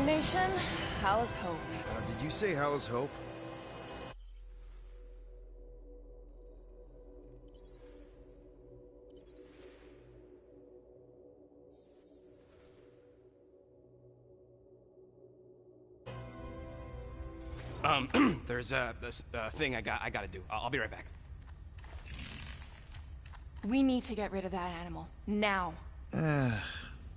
Nation, Hala's Hope. Did you say Hala's Hope? There's this thing I gotta do. I'll be right back. We need to get rid of that animal. Now.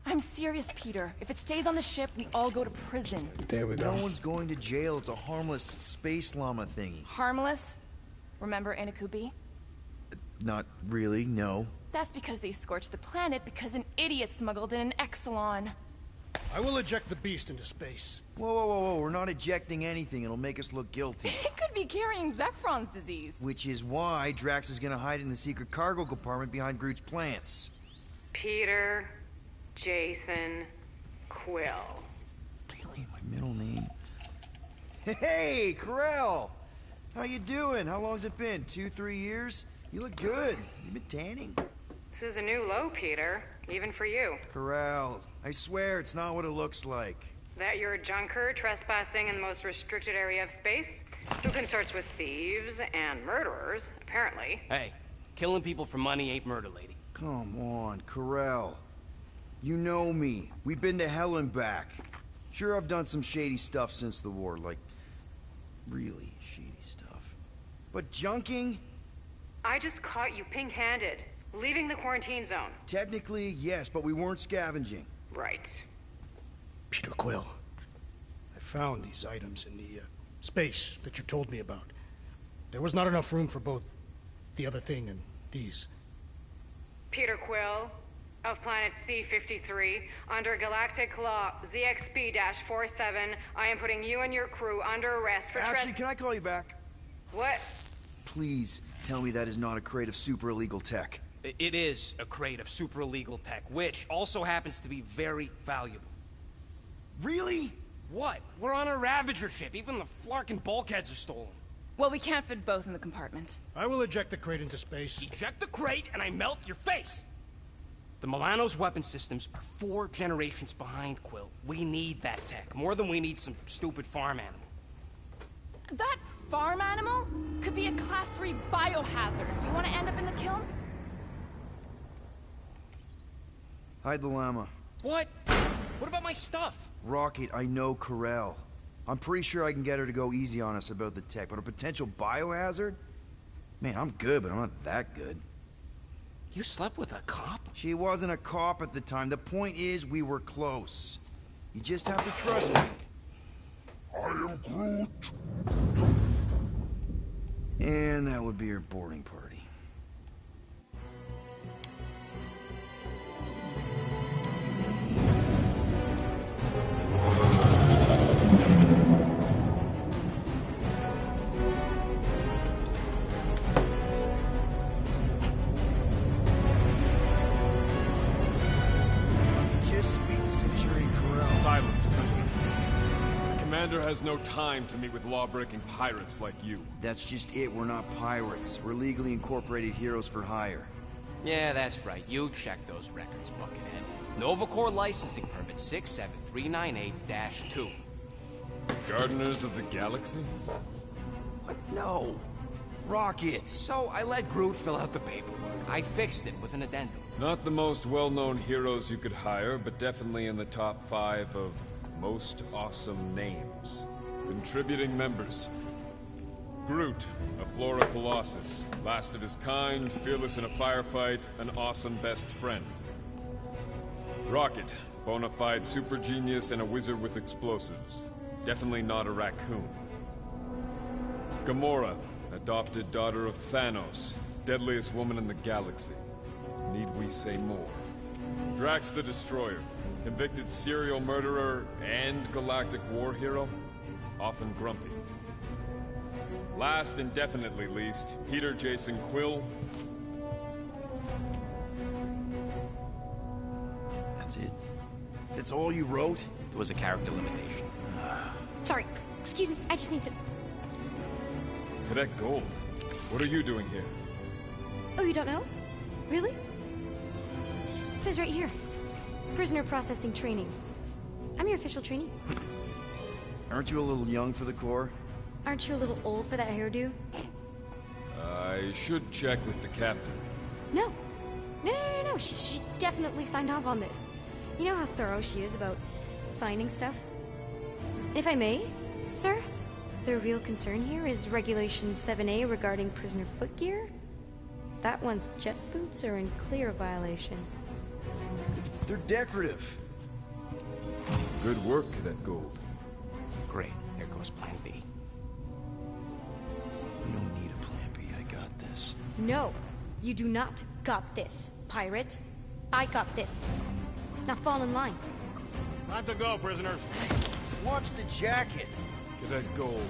I'm serious, Peter. If it stays on the ship, we all go to prison. There we go. No one's going to jail. It's a harmless space llama thingy. Harmless? Remember Inakubi? Not really, no. That's because they scorched the planet because an idiot smuggled in an Exelon. I will eject the beast into space. Whoa, whoa, whoa, whoa. We're not ejecting anything. It'll make us look guilty. It could be carrying Zephron's disease. Which is why Drax is gonna hide in the secret cargo compartment behind Groot's plants. Peter, Jason, Quill. Really? My middle name? Hey, Corel! How you doing? How long's it been? 2-3 years? You look good. You been tanning? This is a new low, Peter. Even for you. Corel, I swear it's not what it looks like. That you're a junker trespassing in the most restricted area of space? Who consorts with thieves and murderers, apparently. Hey, killing people for money ain't murder, lady. Come on, Corel. You know me. We've been to hell and back. Sure, I've done some shady stuff since the war, like, really shady stuff. But junking? I just caught you pink-handed, leaving the quarantine zone. Technically, yes, but we weren't scavenging. Right. Peter Quill, I found these items in the space that you told me about. There was not enough room for both the other thing and these. Peter Quill, of planet C-53, under Galactic Law ZXP-47, I am putting you and your crew under arrest for Actually, can I call you back? What? Please tell me that is not a crate of super illegal tech. It is a crate of super illegal tech, which also happens to be very valuable. Really? What? We're on a Ravager ship. Even the flarkin' bulkheads are stolen. Well, we can't fit both in the compartment. I will eject the crate into space. Eject the crate and I melt your face! The Milano's weapon systems are 4 generations behind, Quill. We need that tech, more than we need some stupid farm animal. That farm animal could be a Class 3 biohazard. You want to end up in the kiln? Hide the llama. What? What about my stuff? Rocket, I know Corel. I'm pretty sure I can get her to go easy on us about the tech, but a potential biohazard? Man, I'm good, but I'm not that good. You slept with a cop? She wasn't a cop at the time. The point is, we were close. You just have to trust me. I am Groot. And that would be her boarding party. Silence, prisoner. The commander has no time to meet with law-breaking pirates like you. That's just it. We're not pirates. We're legally incorporated heroes for hire. Yeah, that's right. You check those records, Buckethead. Nova Corps licensing permit 67398-2. Gardeners of the Galaxy? What? No. Rocket! So I let Groot fill out the paperwork. I fixed it with an addendum. Not the most well-known heroes you could hire, but definitely in the top 5 of most awesome names. Contributing members. Groot, a Flora Colossus. Last of his kind, fearless in a firefight, an awesome best friend. Rocket, bona fide super genius and a wizard with explosives. Definitely not a raccoon. Gamora, adopted daughter of Thanos, deadliest woman in the galaxy. Need we say more? Drax the Destroyer, convicted serial murderer and galactic war hero, often grumpy. Last and definitely least, Peter Jason Quill. That's it? That's all you wrote? It was a character limitation. Sorry, excuse me, I just need to... Cadet Gold, what are you doing here? Oh, you don't know? Really? It says right here. Prisoner processing training. I'm your official trainee. Aren't you a little young for the Corps? Aren't you a little old for that hairdo? I should check with the captain. No. No. She definitely signed off on this. You know how thorough she is about signing stuff? And if I may, sir, the real concern here is Regulation 7A regarding prisoner footgear. That one's jet boots are in clear violation. They're decorative. Good work, Cadet Gold. Great. There goes Plan B. We don't need a plan B. I got this. No, you do not got this, pirate. I got this. Now fall in line. Time to go, prisoners. Watch the jacket. Cadet Gold,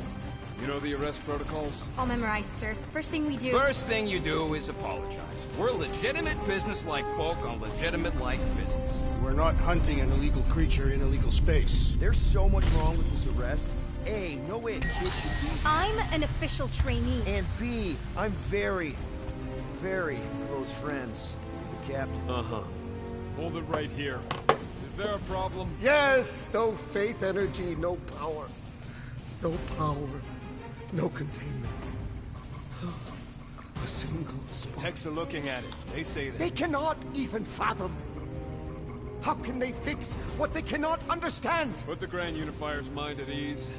you know the arrest protocols? All memorized, sir. First thing we do... First thing you do is apologize. We're legitimate business-like folk on legitimate-like business. We're not hunting an illegal creature in illegal space. There's so much wrong with this arrest. A, no way a kid should be... I'm an official trainee. And B, I'm very, very close friends with the captain. Uh-huh. Hold it right here. Is there a problem? Yes! No faith energy, no power. No power. No containment. A single spark. Techs are looking at it. They say that. They cannot even fathom. How can they fix what they cannot understand? Put the Grand Unifier's mind at ease.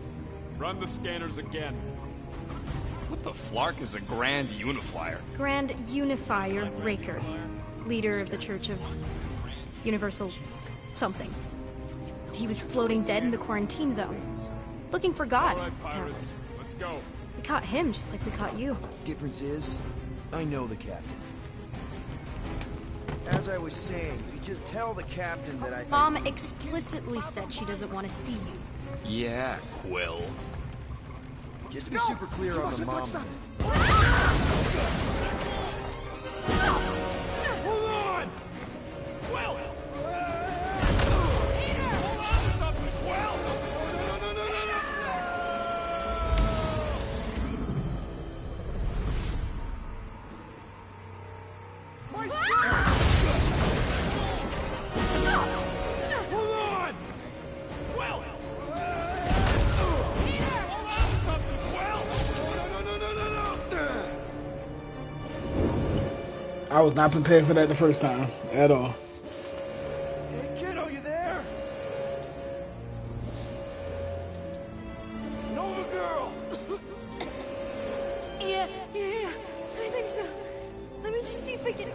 Run the scanners again. What the flark is a Grand Unifier? Grand Unifier Raker, leader of the Church of Universal something. He was floating dead in the quarantine zone, looking for God. All right, pirates. Let's go. We caught him just like we caught you. Difference is, I know the captain. As I was saying, if you just tell the captain that I... Mom explicitly said she doesn't want to see you. Yeah, Quill. Just to be super clear on the mom thing. Hold on! Quill! Hold on to something, Quill! No! My son! Hold on! Quill! Hold on to something, Quill! No! I was not prepared for that the first time at all. Hey, kiddo, you there? Nova girl! Yeah, I think so. Let me just see if I can...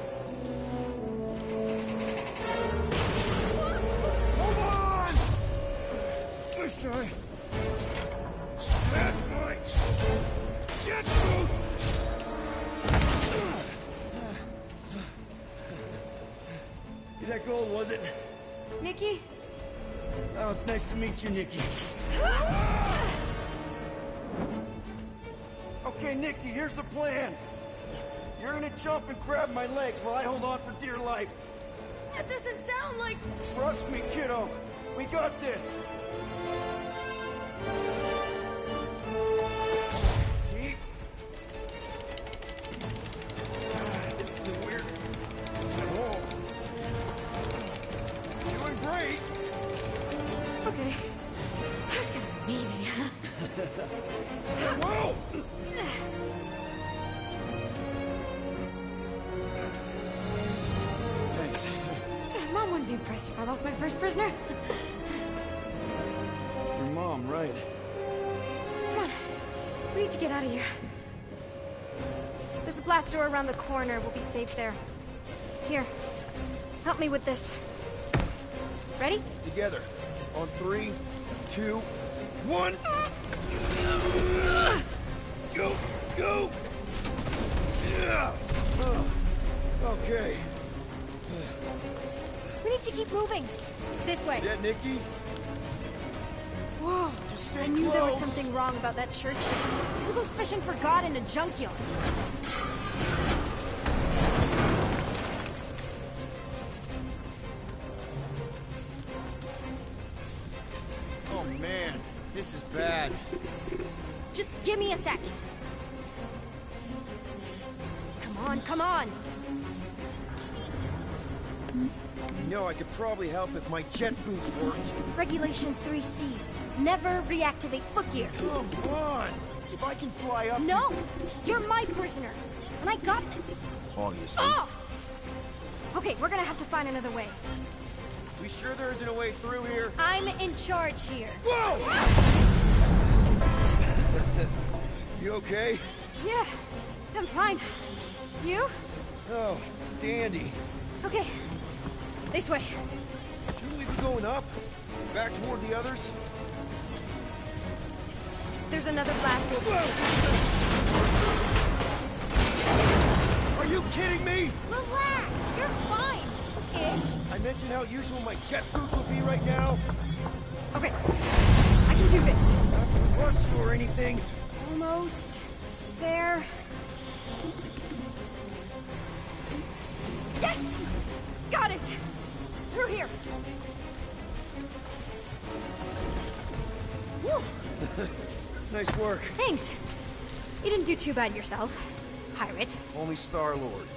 Hold on! Wish I... That's my... Jet boots! That gold, was it? Nikki? Oh, it's nice to meet you, Nikki. Okay, Nikki, here's the plan. You're gonna jump and grab my legs while I hold on for dear life. That doesn't sound like... Trust me, kiddo. We got this. See? This is a weird... Oh. Doing great. Okay. That was kind of amazing, huh? Whoa! Thanks. Mom wouldn't be impressed if I lost my first prisoner. Your mom, right? Come on. We need to get out of here. There's a glass door around the corner. We'll be safe there. Here. Help me with this. Ready? Together. On 3, 2, 1. Go! Go! Yeah! Okay. We need to keep moving. This way. Yeah, Nikki? Whoa. Just stay I knew there was close. something wrong about that church. Who goes fishing for God in a junkyard? Oh, man. This is bad. Just give me a sec. Come on, come on. You know, I could probably help if my jet boots worked. Regulation 3C. never reactivate footgear. Come on! If I can fly up No! You're my prisoner, and I got this. Obviously. Oh! Okay, we're gonna have to find another way. We sure there isn't a way through here? I'm in charge here. Whoa! You okay? Yeah, I'm fine. You? Oh, dandy. Okay, this way. Shouldn't we be going up? Back toward the others? There's another blast door. Are you kidding me? Relax, you're fine. Ish. I mentioned how useful my jet boots will be right now. Okay, I can do this. Not to rush you or anything. Almost there. Yes! Got it! Through here. Whew. Nice work. Thanks. You didn't do too bad yourself, pirate. Only Star-Lord.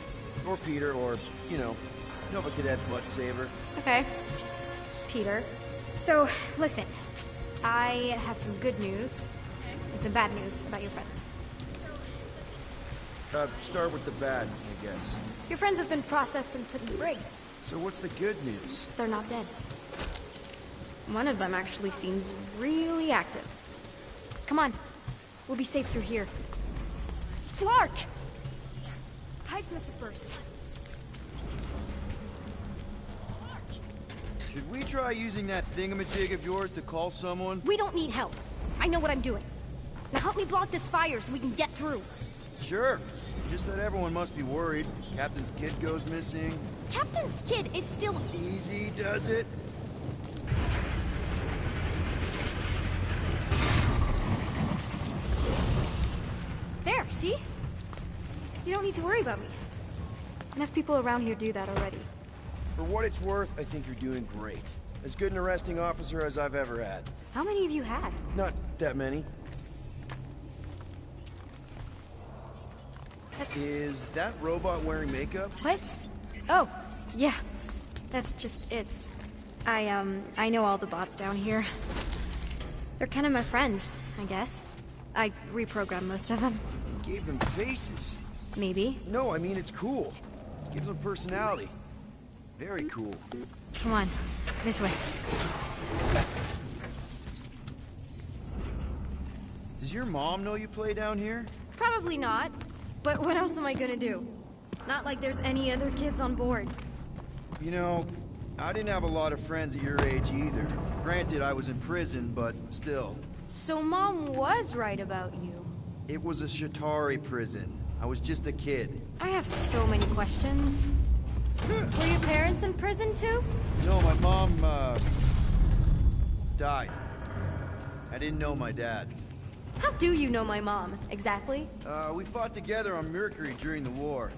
Or Peter, or, you know, Nova Cadet butt saver. Okay. Peter. So, listen. I have some good news and some bad news about your friends. Start with the bad, I guess. Your friends have been processed and put in the brig. So what's the good news? They're not dead. One of them actually seems really active. Come on. We'll be safe through here. Flark! Pipes must have burst. Should we try using that thingamajig of yours to call someone? We don't need help. I know what I'm doing. Now help me block this fire so we can get through. Sure. Just that everyone must be worried. Captain's kid goes missing. Captain's kid is still... Easy does it. There, see? You don't need to worry about me. Enough people around here do that already. For what it's worth, I think you're doing great. As good an arresting officer as I've ever had. How many have you had? Not that many. Is that robot wearing makeup? What? Oh, yeah. That's just it's. I know all the bots down here. They're kind of my friends, I guess. I reprogrammed most of them. Gave them faces. Maybe. No, I mean it's cool. Gives them personality. Very cool. Come on, this way. Does your mom know you play down here? Probably not. But what else am I gonna do? Not like there's any other kids on board. You know, I didn't have a lot of friends at your age either. Granted, I was in prison, but still. So Mom was right about you. It was a Shatari prison. I was just a kid. I have so many questions. Were your parents in prison too? No, my mom, died. I didn't know my dad. How do you know my mom, exactly? We fought together on Mercury during the war.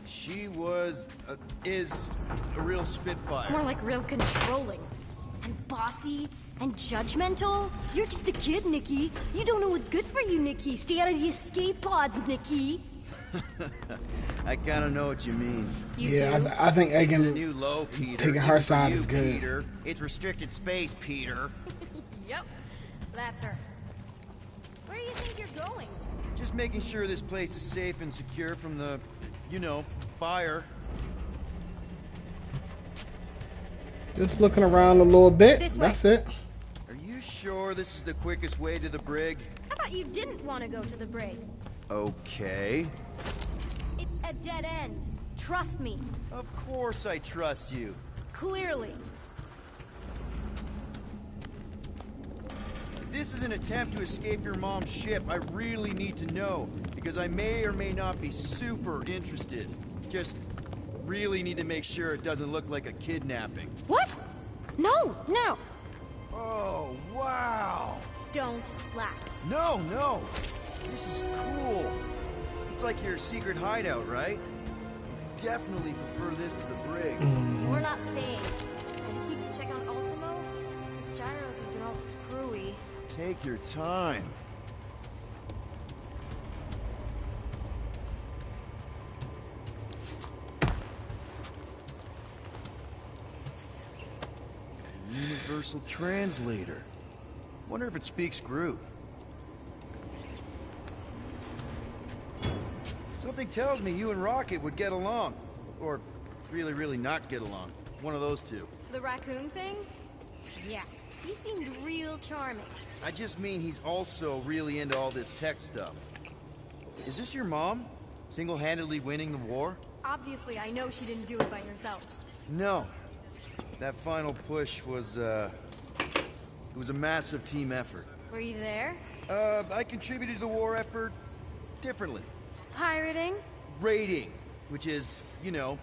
She was, is a real spitfire. More like real controlling. And bossy. And judgmental. You're just a kid, Nikki. You don't know what's good for you, Nikki. Stay out of the escape pods, Nikki. I kind of know what you mean. You Yeah, do? I think It's Egan the new low, Peter. taking her Good for side you, is good. Peter. It's restricted space, Peter. Yep. That's her. Where do you think you're going? Just making sure this place is safe and secure from the, you know, fire. Just looking around a little bit. This way. That's it. Are you sure this is the quickest way to the brig? I thought you didn't want to go to the brig. Okay. It's a dead end. Trust me. Of course I trust you. Clearly. If this is an attempt to escape your mom's ship, I really need to know, because I may or may not be super interested. Just really need to make sure it doesn't look like a kidnapping. What? No, no. Oh, wow! Don't laugh. No, no! This is cool. It's like your secret hideout, right? Definitely prefer this to the brig. We're not staying. I just need to check on Ultimo. His gyros have been all screwy. Take your time. Universal translator. Wonder if it speaks Groot. Something tells me you and Rocket would get along. Or really, really not get along. One of those two. The raccoon thing? Yeah, he seemed real charming. I just mean he's also really into all this tech stuff. Is this your mom? Single-handedly winning the war? Obviously, I know she didn't do it by herself. No. That final push was, it was a massive team effort. Were you there? I contributed to the war effort differently. Pirating? Raiding, which is, you know,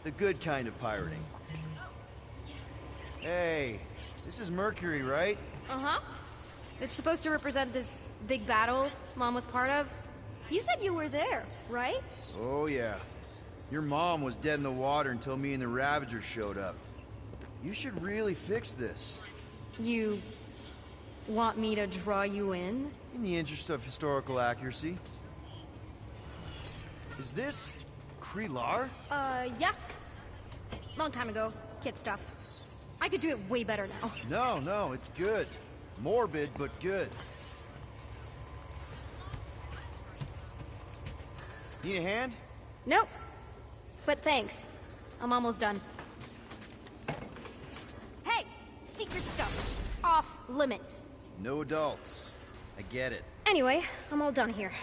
the good kind of pirating. Hey, this is Mercury, right? Uh-huh. It's supposed to represent this big battle Mom was part of. You said you were there, right? Oh, yeah. Your mom was dead in the water until me and the Ravagers showed up. You should really fix this. You want me to draw you in? In the interest of historical accuracy. Is this Krelar? Yeah. Long time ago. Kid stuff. I could do it way better now. No, it's good. Morbid, but good. Need a hand? Nope. But thanks. I'm almost done. Hey! Secret stuff. Off limits. No adults. I get it. Anyway, I'm all done here.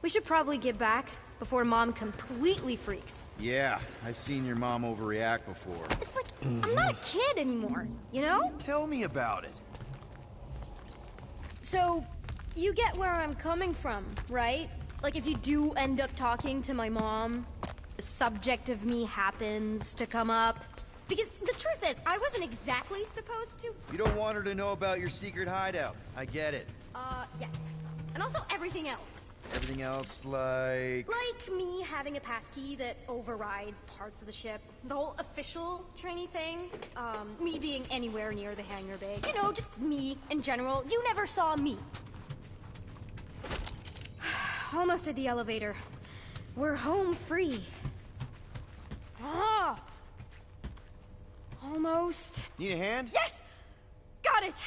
We should probably get back before Mom completely freaks. Yeah, I've seen your mom overreact before. It's like, I'm not a kid anymore, you know? Tell me about it. So, you get where I'm coming from, right? Like, if you do end up talking to my mom, the subject of me happens to come up. Because the truth is, I wasn't exactly supposed to. You don't want her to know about your secret hideout. I get it. Yes. And also everything else. Everything else, like... Like me having a passkey that overrides parts of the ship. The whole official trainee thing. Me being anywhere near the hangar bay. You know, just me in general. You never saw me. Almost at the elevator. We're home free. Ah! Almost. Need a hand? Yes! Got it!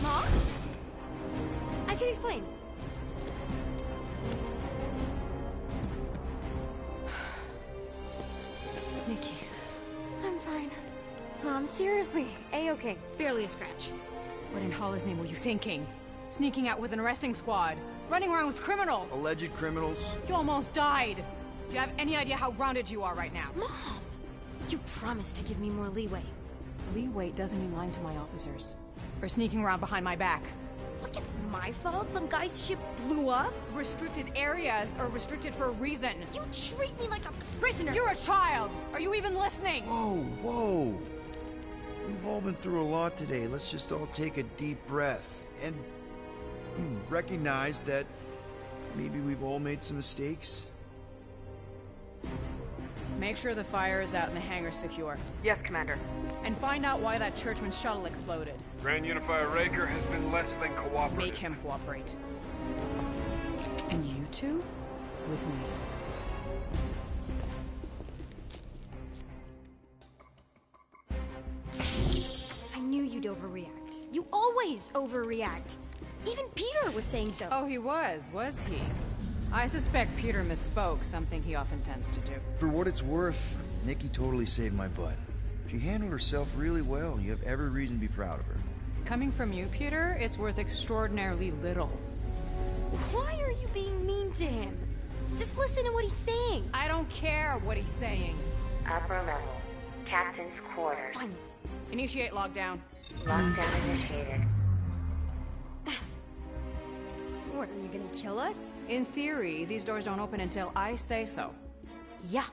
Mom? I can explain. Nikki. I'm fine. Mom, seriously. A-okay. Barely a scratch. What in Hollis' name were you thinking? Sneaking out with an arresting squad? Running around with criminals? Alleged criminals? You almost died. Do you have any idea how grounded you are right now? Mom! You promised to give me more leeway. Leeway doesn't mean lying to my officers. Or sneaking around behind my back. Look, it's my fault some guy's ship blew up. Restricted areas are restricted for a reason. You treat me like a prisoner. You're a child! Are you even listening? Whoa. We've all been through a lot today. Let's just all take a deep breath and recognize that maybe we've all made some mistakes. Make sure the fire is out and the hangar's secure. Yes, Commander. And find out why that churchman's shuttle exploded. Grand Unifier Raker has been less than cooperative. Make him cooperate. And you two? With me. I knew you'd overreact. You always overreact. Even Peter was saying so. Oh, he was he? I suspect Peter misspoke, something he often tends to do. For what it's worth, Nikki totally saved my butt. She handled herself really well. You have every reason to be proud of her. Coming from you, Peter, it's worth extraordinarily little. Why are you being mean to him? Just listen to what he's saying. I don't care what he's saying. Upper level. Captain's quarters. Fine. Initiate lockdown. Lockdown initiated. What, are you gonna kill us? In theory, these doors don't open until I say so. Yeah,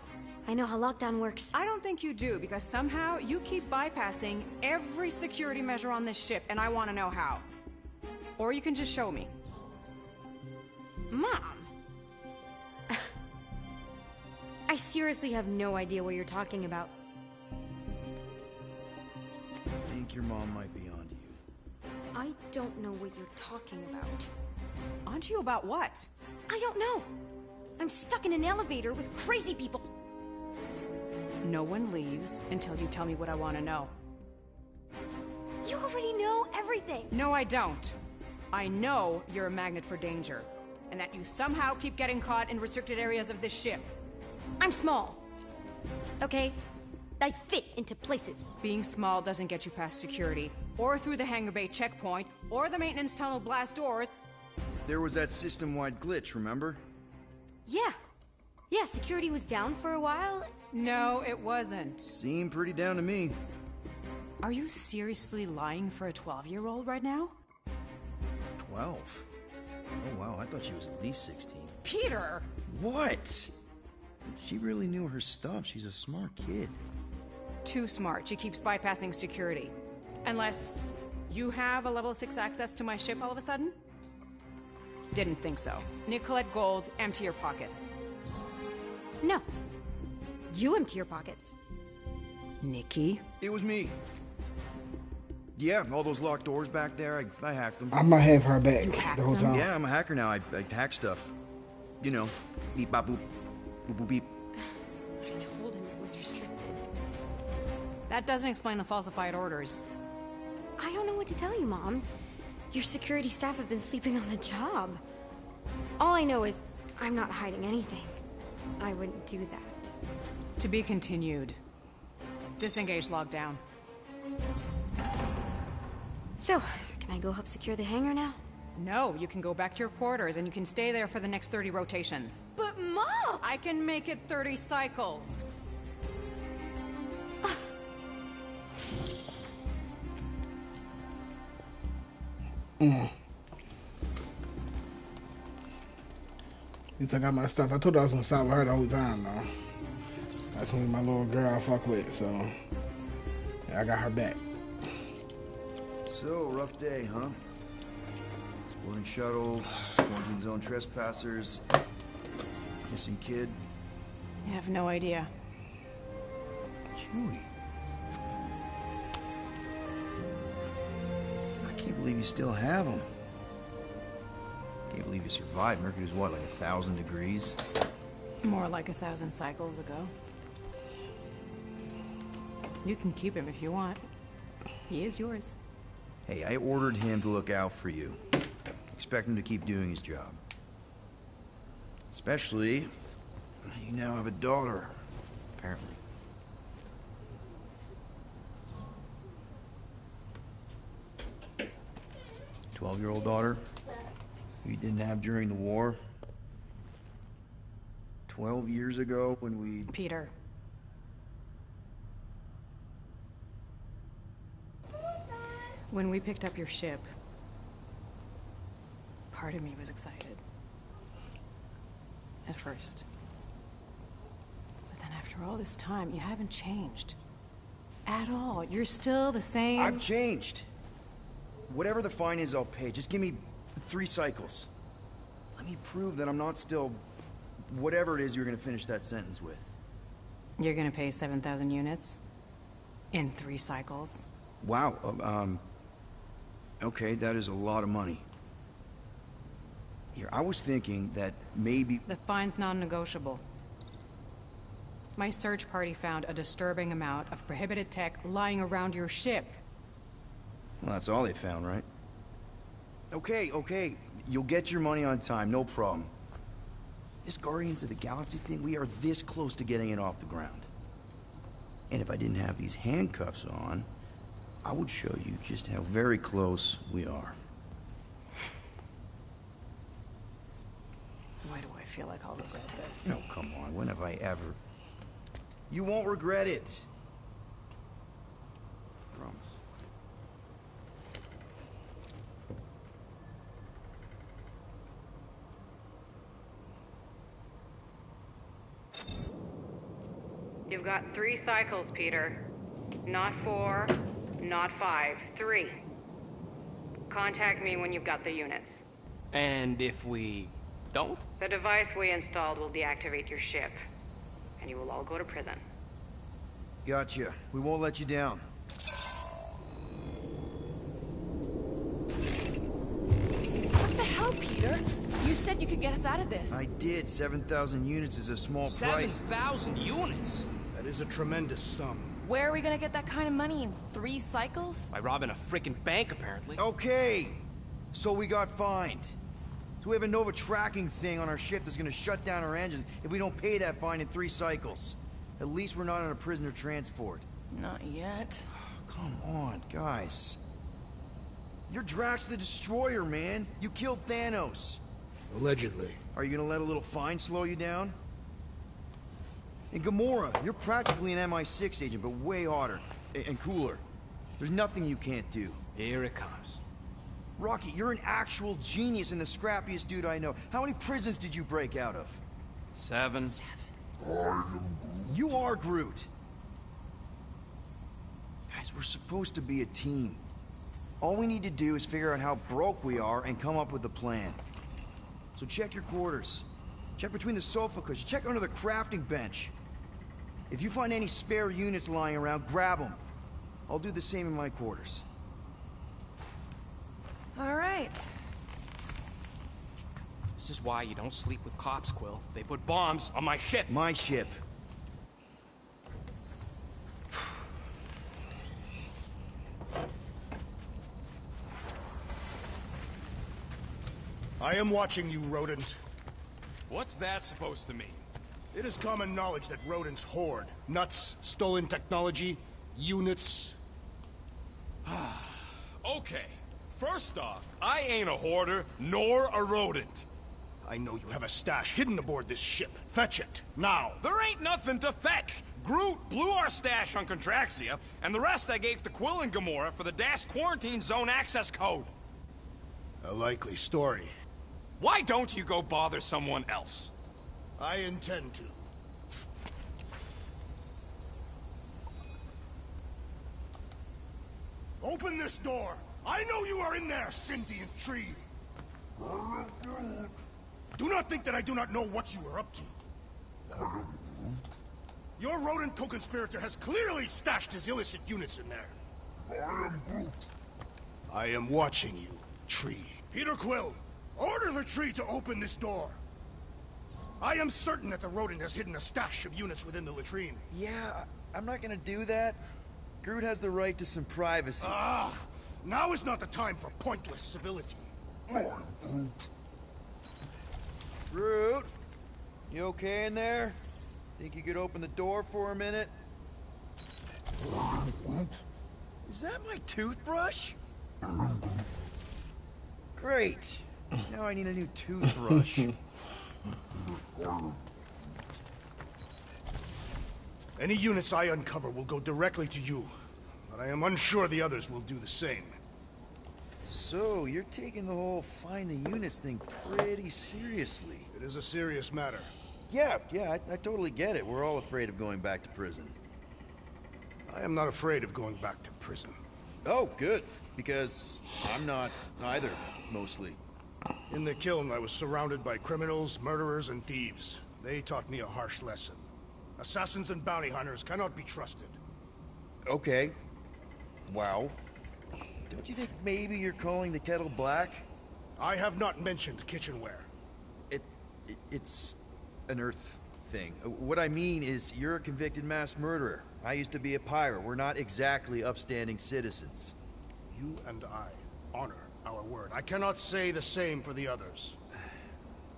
I know how lockdown works. I don't think you do, because somehow you keep bypassing every security measure on this ship, and I want to know how. Or you can just show me. Mom! I seriously have no idea what you're talking about. I think your mom might be onto you. I don't know what you're talking about. Onto you about what? I don't know. I'm stuck in an elevator with crazy people. No one leaves until you tell me what I want to know. You already know everything. No, I don't. I know you're a magnet for danger, and that you somehow keep getting caught in restricted areas of this ship. I'm small. Okay? I fit into places. Being small doesn't get you past security, or through the hangar bay checkpoint, or the maintenance tunnel blast doors. There was that system-wide glitch, remember? Yeah. Yeah, security was down for a while. No, it wasn't. Seemed pretty down to me. Are you seriously lying for a 12-year-old right now? 12? Oh wow, I thought she was at least 16. Peter! What? She really knew her stuff. She's a smart kid. Too smart. She keeps bypassing security. Unless you have a level 6 access to my ship all of a sudden? Didn't think so. Nicolette Gold, empty your pockets. No. You empty your pockets. Nikki? It was me. Yeah, all those locked doors back there, I hacked them. I might have her back You the hacked whole them? time. Yeah, I'm a hacker now. I hack stuff. You know, beep bop boop, boop boop beep. I told him it was restricted. That doesn't explain the falsified orders. I don't know what to tell you, Mom. Your security staff have been sleeping on the job. All I know is I'm not hiding anything. I wouldn't do that. To be continued. Disengage lockdown. So, can I go help secure the hangar now? No, you can go back to your quarters and you can stay there for the next 30 rotations. But Mom! I can make it 30 cycles. At least I got my stuff. I told her I was gonna stop with her the whole time, though. That's when my little girl I fuck with, so yeah, I got her back. So, rough day, huh? Exploding shuttles, quarantine zone trespassers, missing kid. I have no idea. Chewie. I can't believe you still have him. Can't believe you survived. Mercury's what, like 1,000 degrees? More like 1,000 cycles ago. You can keep him if you want. He is yours. Hey, I ordered him to look out for you. Expect him to keep doing his job. Especially, you now have a daughter, apparently. A 12-year-old daughter who you didn't have during the war. 12 years ago when we... Peter. When we picked up your ship, part of me was excited. At first. But then after all this time, you haven't changed. At all. You're still the same... I've changed. Whatever the fine is, I'll pay. Just give me 3 cycles. Let me prove that I'm not still... whatever it is you're gonna finish that sentence with. You're gonna pay 7,000 units? In 3 cycles? Wow, okay, that is a lot of money. Here, I was thinking that maybe... The fine's non-negotiable. My search party found a disturbing amount of prohibited tech lying around your ship. Well, that's all they found, right? Okay, you'll get your money on time, no problem. This Guardians of the Galaxy thing, we are this close to getting it off the ground. And if I didn't have these handcuffs on, I would show you just how very close we are. Why do I feel like I'll regret this? No, come on, when have I ever... You won't regret it. Promise. You've got 3 cycles, Peter. Not 4, not 5, 3. Contact me when you've got the units. And if we don't? The device we installed will deactivate your ship, and you will all go to prison. Gotcha. We won't let you down. What the hell, Peter? You said you could get us out of this. I did. 7,000 units is a small price. 7,000 units? That is a tremendous sum. Where are we gonna get that kind of money in 3 cycles? By robbing a frickin' bank, apparently. Okay, so we got fined. So we have a Nova tracking thing on our ship that's gonna shut down our engines if we don't pay that fine in 3 cycles. At least we're not on a prisoner transport. Not yet. Come on, guys. You're Drax the Destroyer, man. You killed Thanos. Allegedly. Are you gonna let a little fine slow you down? And Gamora, you're practically an MI6 agent, but way hotter. And cooler. There's nothing you can't do. Here it comes. Rocky, you're an actual genius and the scrappiest dude I know. How many prisons did you break out of? 7. You are Groot. Guys, we're supposed to be a team. All we need to do is figure out how broke we are and come up with a plan. So check your quarters. Check between the sofa cushions. Check under the crafting bench. If you find any spare units lying around, grab them. I'll do the same in my quarters. All right. This is why you don't sleep with cops, Quill. They put bombs on my ship. My ship. I am watching you, rodent. What's that supposed to mean? It is common knowledge that rodents hoard nuts, stolen technology, units. Okay. First off, I ain't a hoarder, nor a rodent. I know you have a stash hidden aboard this ship. Fetch it, now. There ain't nothing to fetch. Groot blew our stash on Contraxia, and the rest I gave to Quill and Gamora for the DAS quarantine zone access code. A likely story. Why don't you go bother someone else? I intend to. Open this door! I know you are in there, sentient tree! Do not think that I do not know what you are up to. Your rodent co-conspirator has clearly stashed his illicit units in there. I am Groot. I am watching you, tree. Peter Quill, order the tree to open this door. I am certain that the rodent has hidden a stash of units within the latrine. Yeah, I'm not gonna do that. Groot has the right to some privacy. Ah, now is not the time for pointless civility. I am Groot. Groot, you okay in there? Think you could open the door for a minute? I am Groot. Is that my toothbrush? Great. Now I need a new toothbrush. Any units I uncover will go directly to you, but I am unsure the others will do the same. So, you're taking the whole find the units thing pretty seriously. It is a serious matter. Yeah, I totally get it. We're all afraid of going back to prison. I am not afraid of going back to prison. Oh, good. Because I'm not either, mostly. In the kiln, I was surrounded by criminals, murderers, and thieves. They taught me a harsh lesson. Assassins and bounty hunters cannot be trusted. Okay. Wow. Don't you think maybe you're calling the kettle black? I have not mentioned kitchenware. It's an Earth thing. What I mean is, you're a convicted mass murderer. I used to be a pirate. We're not exactly upstanding citizens. You and I honor our word. I cannot say the same for the others.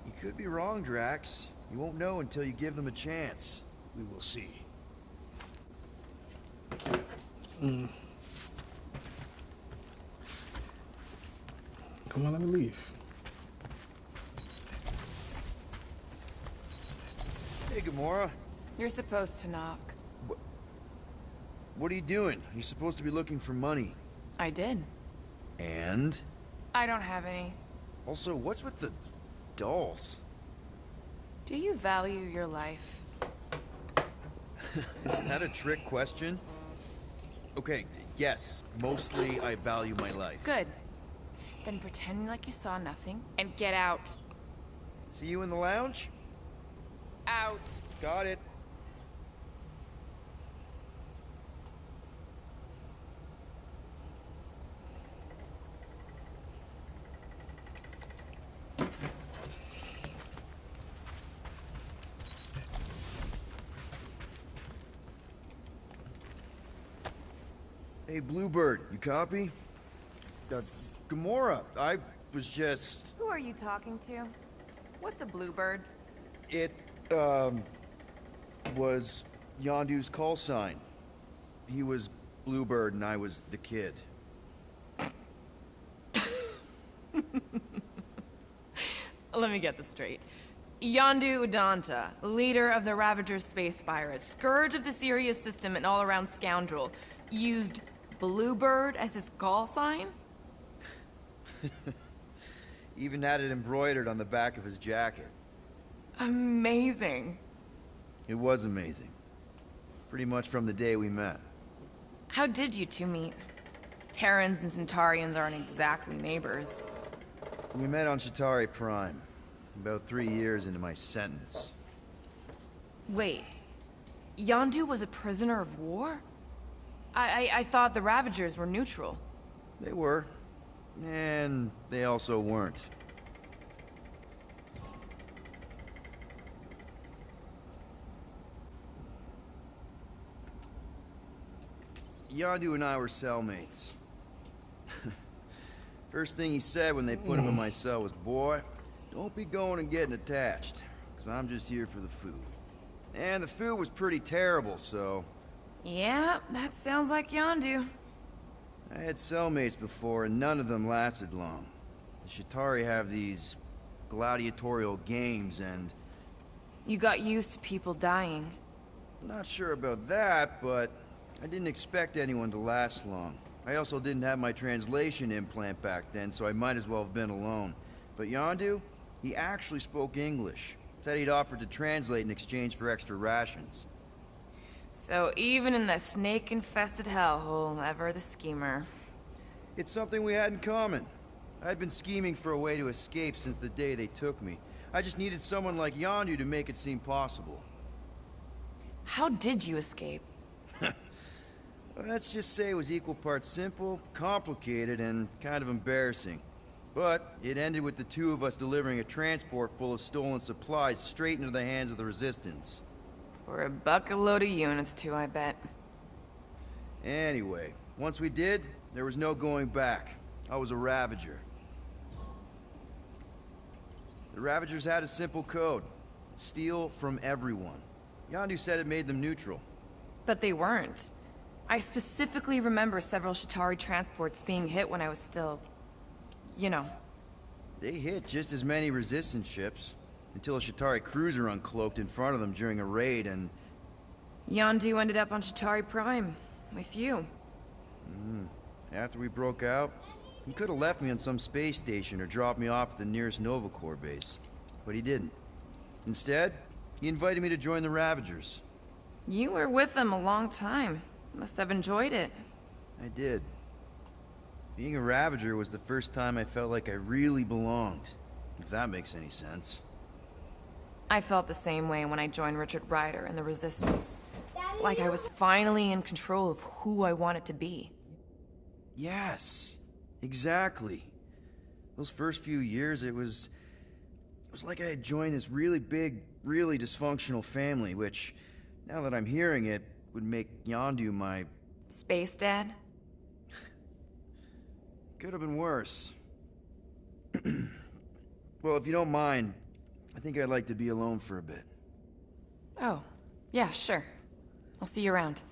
You could be wrong, Drax. You won't know until you give them a chance. We will see. Come on, let me leave. Hey, Gamora. You're supposed to knock. What are you doing? You're supposed to be looking for money. I did. And? I don't have any. Also, what's with the dolls? Do you value your life? Isn't that a trick question? Okay, yes, mostly I value my life. Good. Then pretend like you saw nothing and get out. See you in the lounge? Out. Got it. Hey, Bluebird, you copy? Gamora, I was just... Who are you talking to? What's a bluebird? It, was Yondu's call sign. He was Bluebird and I was the kid. Let me get this straight. Yondu Udanta, leader of the Ravager's space virus, scourge of the Sirius system and all-around scoundrel, used Bluebird as his call sign? Even had it embroidered on the back of his jacket. Amazing. It was amazing. Pretty much from the day we met. How did you two meet? Terrans and Centaurians aren't exactly neighbors. We met on Chitauri Prime, about 3 years into my sentence. Wait, Yondu was a prisoner of war? I thought the Ravagers were neutral. They were. And they also weren't. Yondu and I were cellmates. First thing he said when they put him in my cell was, "Boy, don't be going and getting attached, because I'm just here for the food." And the food was pretty terrible, so... Yeah, that sounds like Yondu. I had cellmates before, and none of them lasted long. The Chitauri have these gladiatorial games, and... You got used to people dying. Not sure about that, but I didn't expect anyone to last long. I also didn't have my translation implant back then, so I might as well have been alone. But Yondu, he actually spoke English. Said he'd offered to translate in exchange for extra rations. So even in that snake-infested hellhole, ever the schemer. It's something we had in common. I'd been scheming for a way to escape since the day they took me. I just needed someone like Yondu to make it seem possible. How did you escape? Let's just say it was equal parts simple, complicated, and kind of embarrassing. But it ended with the two of us delivering a transport full of stolen supplies straight into the hands of the Resistance. For a bucket-load of units, too, I bet. Anyway, once we did, there was no going back. I was a Ravager. The Ravagers had a simple code. Steal from everyone. Yondu said it made them neutral. But they weren't. I specifically remember several Chitauri transports being hit when I was still... you know. They hit just as many Resistance ships, until a Chitauri cruiser uncloaked in front of them during a raid and... Yondu ended up on Chitauri Prime, with you. After we broke out, he could have left me on some space station or dropped me off at the nearest Nova Corps base. But he didn't. Instead, he invited me to join the Ravagers. You were with them a long time. Must have enjoyed it. I did. Being a Ravager was the first time I felt like I really belonged, if that makes any sense. I felt the same way when I joined Richard Ryder and the Resistance. Like I was finally in control of who I wanted to be. Yes, exactly. Those first few years, it was like I had joined this really big, really dysfunctional family, which, now that I'm hearing it, would make Yondu my... Space Dad? Could have been worse. Well, if you don't mind, I think I'd like to be alone for a bit. Oh, yeah, sure. I'll see you around.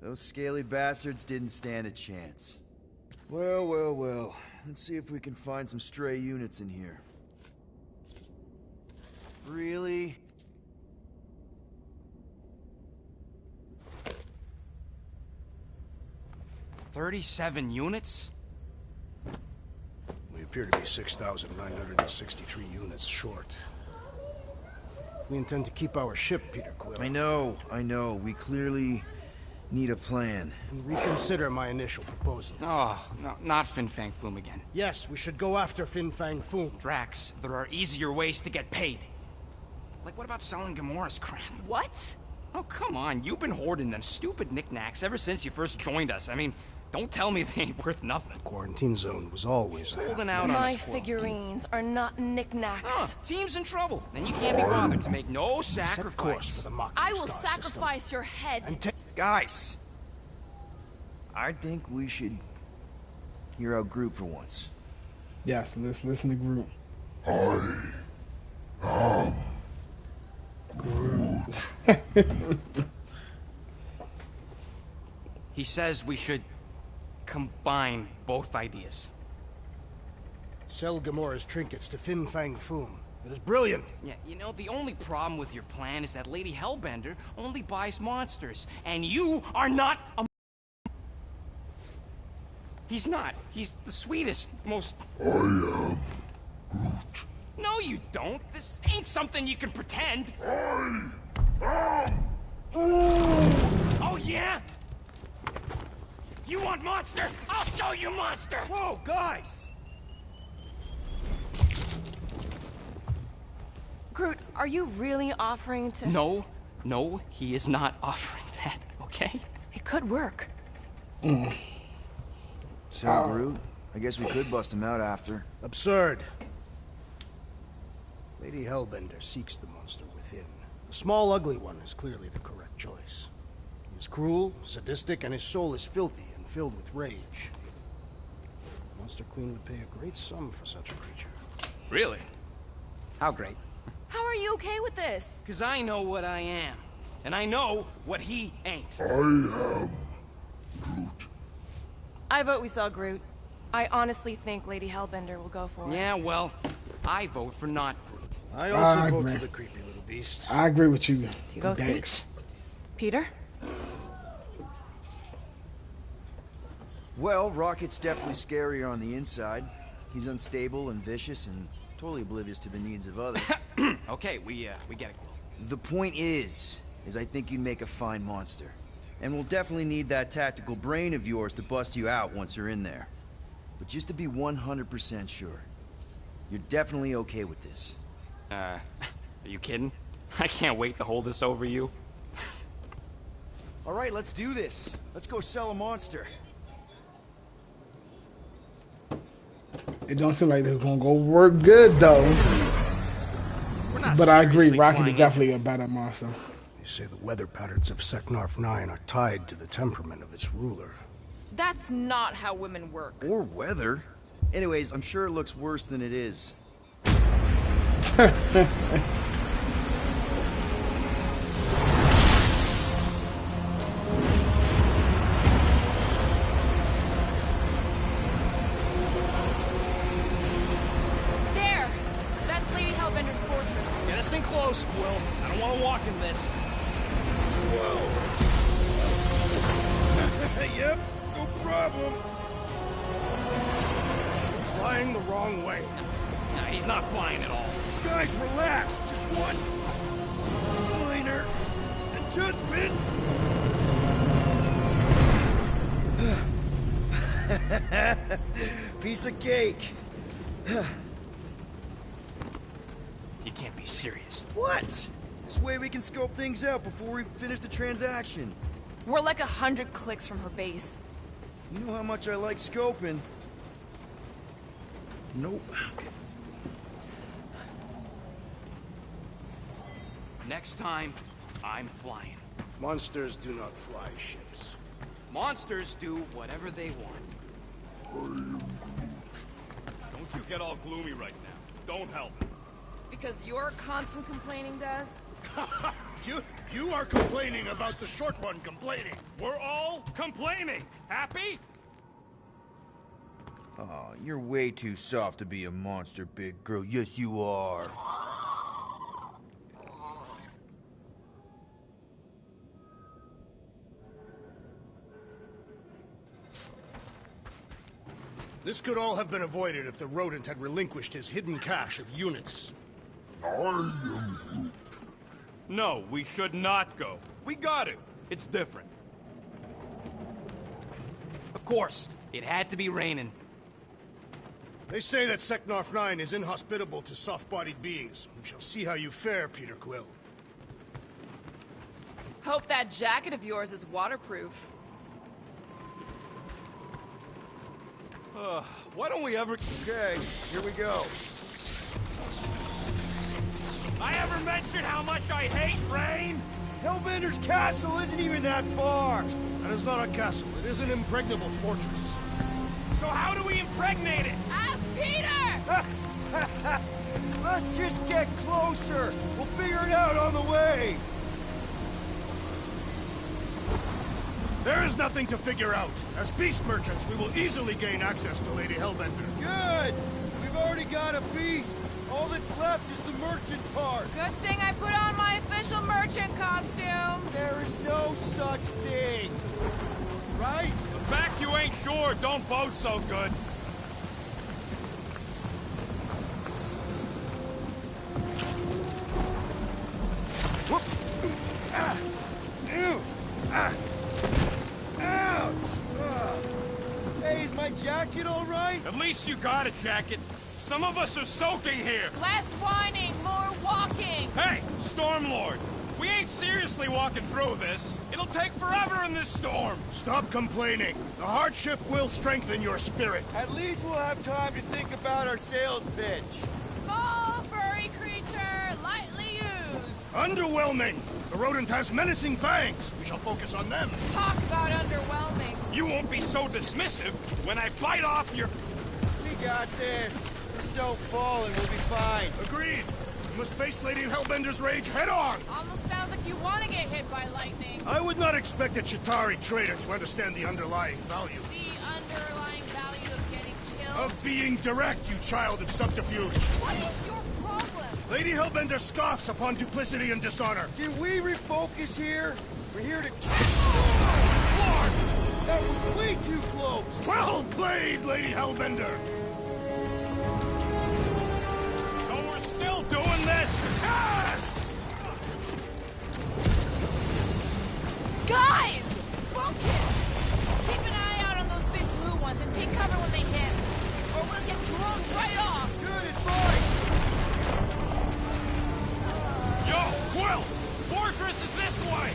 Those scaly bastards didn't stand a chance. Well, well, well. Let's see if we can find some stray units in here. Really? "37 units? We appear to be 6,963 units short. If we intend to keep our ship, Peter Quill... I know. We clearly need a plan. And reconsider my initial proposal. Oh, no, not Fin Fang Foom again. Yes, we should go after Fin Fang Foom. Drax, there are easier ways to get paid. Like, what about selling Gamora's crap? What? Oh, come on. You've been hoarding them stupid knickknacks ever since you first joined us. I mean, don't tell me they ain't worth nothing. Quarantine zone was always holding out on My us, Quill. figurines are not knickknacks. Team's in trouble, and you can't be bothered to make no sacrifice. For the Mocking I will Star sacrifice system. your head. And Guys, I think we should hear out Groot for once. Yes, let's listen to Groot. He says we should combine both ideas. Sell Gamora's trinkets to Fin Fang Foom. It is brilliant. Yeah, you know, the only problem with your plan is that Lady Hellbender only buys monsters, and you are not a... He's not. He's the sweetest, most... I am Groot. No, you don't. This ain't something you can pretend. Oh, yeah? You want monster? I'll show you monster! Whoa, guys! Groot, are you really offering to... No, he is not offering that, okay? It could work. So, Groot, I guess we could bust him out after. Absurd. Lady Hellbender seeks the monster within. The small, ugly one is clearly the correct choice. He is cruel, sadistic, and his soul is filthy and filled with rage. Monster Queen would pay a great sum for such a creature. Really? How great? How are you okay with this? Because I know what I am. And I know what he ain't. I am Groot. I vote we sell Groot. I honestly think Lady Hellbender will go for it. Yeah, well, I vote for not Groot. I also I vote agree. for the creepy little beast. I agree with you. 2 votes Dex. each. Peter? Well, Rocket's definitely scarier on the inside. He's unstable and vicious and totally oblivious to the needs of others. Okay, we get it, Quill. The point is I think you'd make a fine monster. And we'll definitely need that tactical brain of yours to bust you out once you're in there. But just to be 100% sure, you're definitely okay with this. Are you kidding? I can't wait to hold this over you. All right, let's do this. Let's go sell a monster. It don't seem like this is gonna go work good though. But I agree, Rocket is definitely a better monster. They say the weather patterns of Seknarf 9 are tied to the temperament of its ruler. That's not how women work. Or weather. Anyways, I'm sure it looks worse than it is. There! That's Lady Hellbender's fortress. Get us in close, Quill. I don't want to walk in this. Yep, no problem. Flying the wrong way. No, he's not flying at all. Guys, relax. Just one minor adjustment. Piece of cake. You can't be serious. What? This way we can scope things out before we finish the transaction. We're like 100 clicks from her base. You know how much I like scoping. Nope. Next time, I'm flying. Monsters do not fly ships. Monsters do whatever they want. Don't you get all gloomy right now. Don't help. Because your constant complaining does? You are complaining about the short one complaining. We're all complaining. Happy? Oh, you're way too soft to be a monster, big girl. Yes, you are. This could all have been avoided if the rodent had relinquished his hidden cache of units. I am Groot. No, we should not go. We got it. It's different. Of course, it had to be raining. They say that Seknarf 9 is inhospitable to soft-bodied beings. We shall see how you fare, Peter Quill. Hope that jacket of yours is waterproof. Why don't we ever... Okay, here we go. I ever mention how much I hate rain? Hellbender's castle isn't even that far. That is not a castle. It is an impregnable fortress. So how do we impregnate it? Ask Peter! Let's just get closer. We'll figure it out on the way. There is nothing to figure out. As beast merchants, we will easily gain access to Lady Hellbender. Good. We've already got a beast. All that's left is the merchant part. Good thing I put on my official merchant costume. There is no such thing. Right? The fact you ain't sure don't bode so good. Whoop. Ah. Ew. Ah. Ouch. Ah. Hey, is my jacket all right? At least you got a jacket. Some of us are soaking here. Less whining, more walking. Hey, Stormlord. We ain't seriously walking through this. It'll take forever in this storm. Stop complaining. The hardship will strengthen your spirit. At least we'll have time to think about our sales pitch. Small, furry creature, lightly used. Underwhelming. The rodent has menacing fangs. We shall focus on them. Talk about underwhelming. You won't be so dismissive when I bite off your... We got this. Just don't fall and we'll be fine. Agreed. You must face Lady Hellbender's rage head-on. Almost sounds like you want to get hit by lightning. I would not expect a Chitauri trader to understand the underlying value. The underlying value of getting killed. Of being direct, you child of subterfuge. What is your problem? Lady Hellbender scoffs upon duplicity and dishonor. Can we refocus here? We're here to... Lord! That was way too close! Well played, Lady Hellbender! So we're still doing this? Yes! Guys! Focus! Keep an eye out on those big blue ones and take cover when they hit. Or we'll get thrown right off. Good advice! Yo, Quill! Fortress is this way!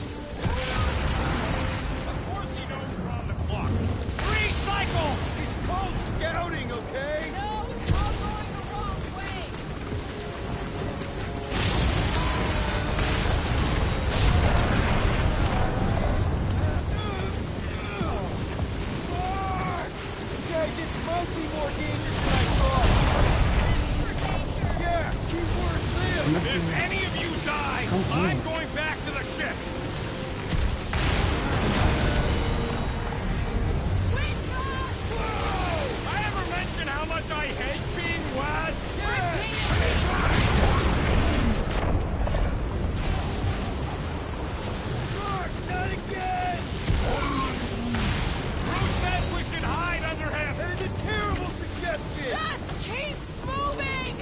Of course he knows we're on the clock. 3 cycles! It's called scouting, okay? No, it's all going the wrong way. Okay, this might be more dangerous than I thought. Yeah, keyword live. If any of you die, I'm going back to the ship. Whoa! I ever mention how much I hate being wet? Not again! Groot says we should hide under him. That is a terrible suggestion! Just keep moving!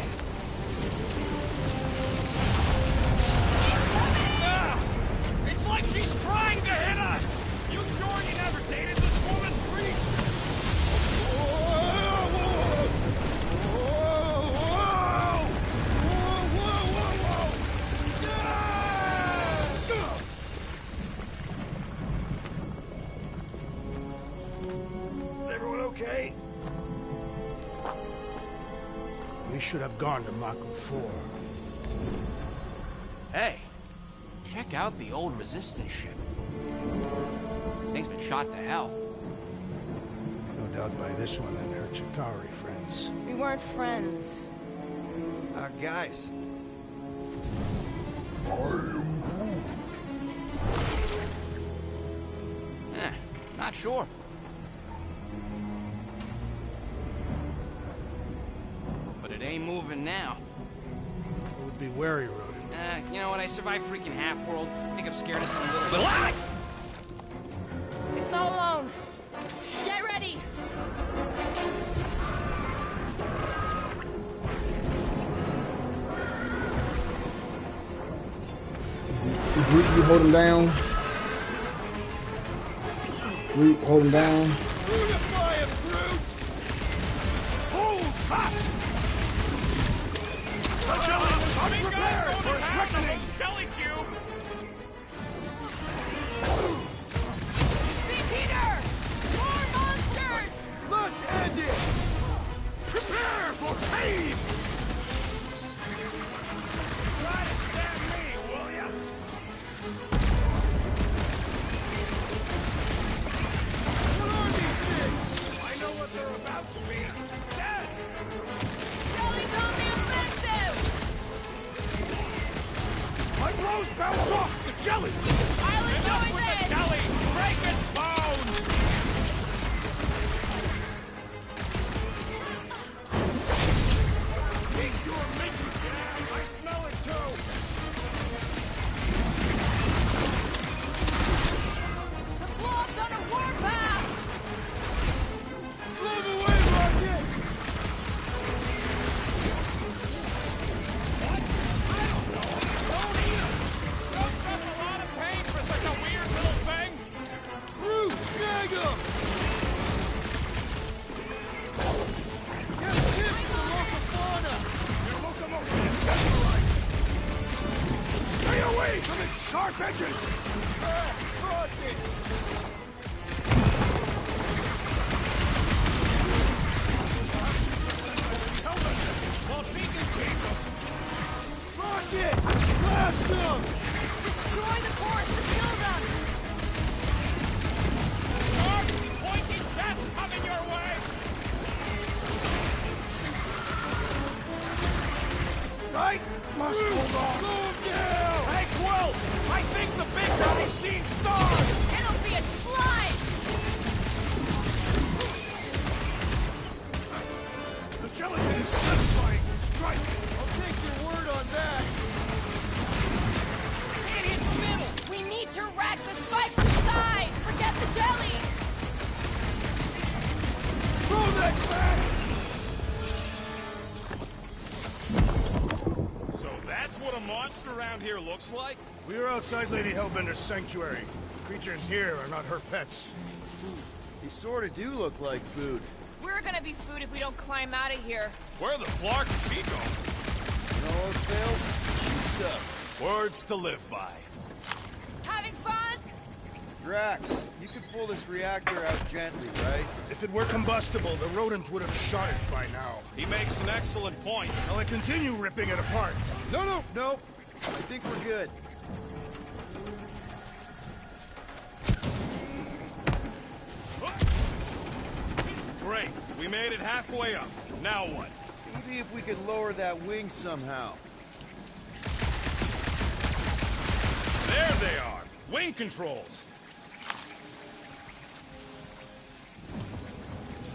Ah, it's like she's trying to hit us. You sure you never dated this woman? Everyone okay? We should have gone to Maku 4. Hey, check out the old resistance ship. Thing's been shot to hell. No doubt by this one and her Chitauri friends. We weren't friends. Guys. Not sure. But it ain't moving now. It would be wary, rodent. You know what? I survived freaking Half-World. I think I'm scared of some little bit. Ah! It's not alone. Get ready. You hold him down. Root, hold him down. Unify him, Groot! Hold fast! The jelly was unprepared for its reckoning! Jelly cubes! So that's what a monster around here looks like? We are outside Lady Hellbender's sanctuary. Creatures here are not her pets. They sort of do look like food. We're gonna be food if we don't climb out of here. Where the flark is she going? And all those fails? Shoot stuff. Words to live by. Having fun? Drax, you can pull this reactor out gently, right? If it were combustible, the rodent would have shot it by now. He makes an excellent point. Will I continue ripping it apart? No. I think we're good. Great. We made it halfway up. Now what? Maybe if we could lower that wing somehow. There they are. Wing controls.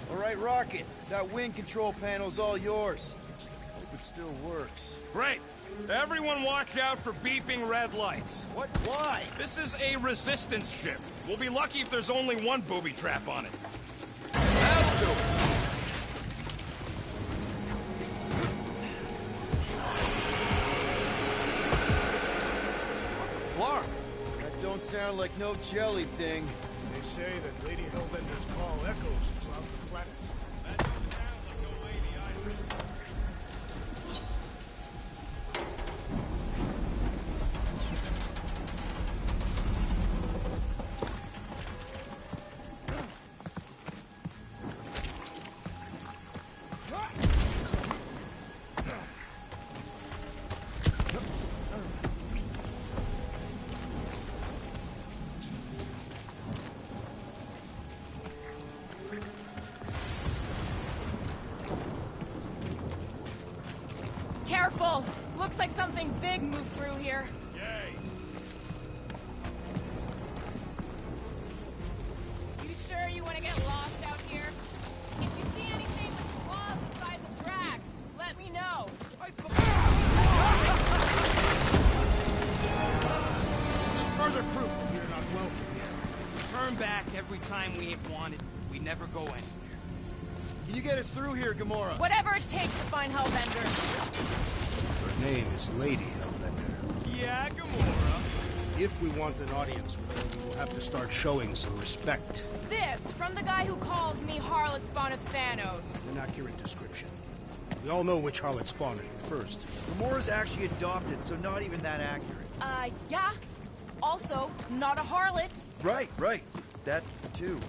All right, Rocket. That wing control panel's all yours. Hope it still works. Great. Everyone watch out for beeping red lights. What? Why? This is a resistance ship. We'll be lucky if there's only one booby trap on it. That'll do it. Flark. That don't sound like no jelly thing. They say that Lady Hellbender's call echoes throughout the planet. That don't sound like no lady either. Careful! Looks like something big moved through here. Yay. You sure you want to get lost out here? If you see anything with claws the size of Drax, let me know. This is further proof that you're not welcome here. We turn back every time we ain't wanted. We never go anywhere. Can you get us through here, Gamora? Whatever it takes to find Hellbender. Her name is Lady Hellbender. Yeah, Gamora. If we want an audience with her, we will have to start showing some respect. This, from the guy who calls me Harlot Spawn of Thanos. An accurate description. We all know which harlot spawned it first. Gamora's actually adopted, so not even that accurate. Yeah. Also, not a harlot. Right. That, too.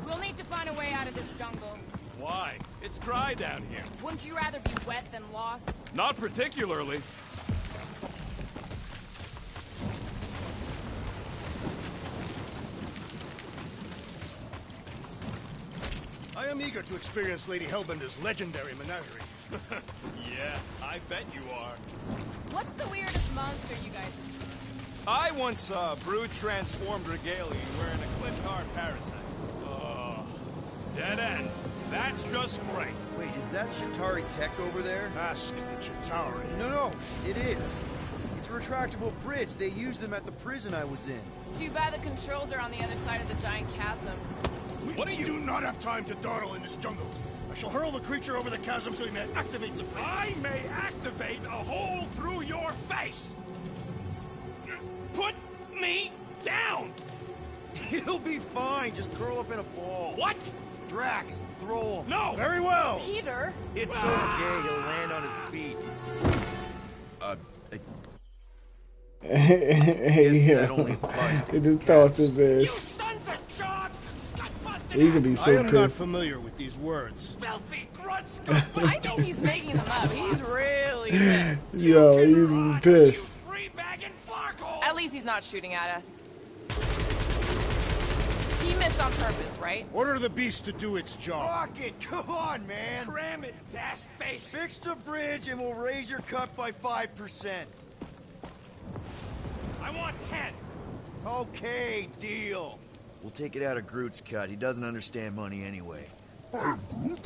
We'll need to find a way out of this jungle. Why? It's dry down here. Wouldn't you rather be wet than lost? Not particularly. I am eager to experience Lady Hellbender's legendary menagerie. Yeah, I bet you are. What's the weirdest monster you guys have seen? I once saw a brood transformed regalia wearing a Clipcar parasite. Dead end. That's just great. Wait, is that Chitauri tech over there? Ask the Chitauri. No, it is. It's a retractable bridge. They used them at the prison I was in. Too bad the controls are on the other side of the giant chasm. We do not have time to dawdle in this jungle. I shall hurl the creature over the chasm so he may activate the bridge. I may activate a hole through your face. Put me down. He'll be fine. Just curl up in a ball. What? Drax, throw him. No. Very well. Peter? It's okay. He'll land on his feet. Yeah. That only applies to It just thought his You ass. sons of dogs! Scut-busted He could be so I am not pissed. familiar with these words. filthy grunts! I think he's making them up. He's really pissed. Yo, he's pissed. Free-bagging flarkhole! At least he's not shooting at us. He missed on purpose, right? Order the beast to do its job. Rocket, come on, man. Cram it, dash face! Fix the bridge and we'll raise your cut by 5%. I want 10! Okay, deal. We'll take it out of Groot's cut. He doesn't understand money anyway. I'm Groot.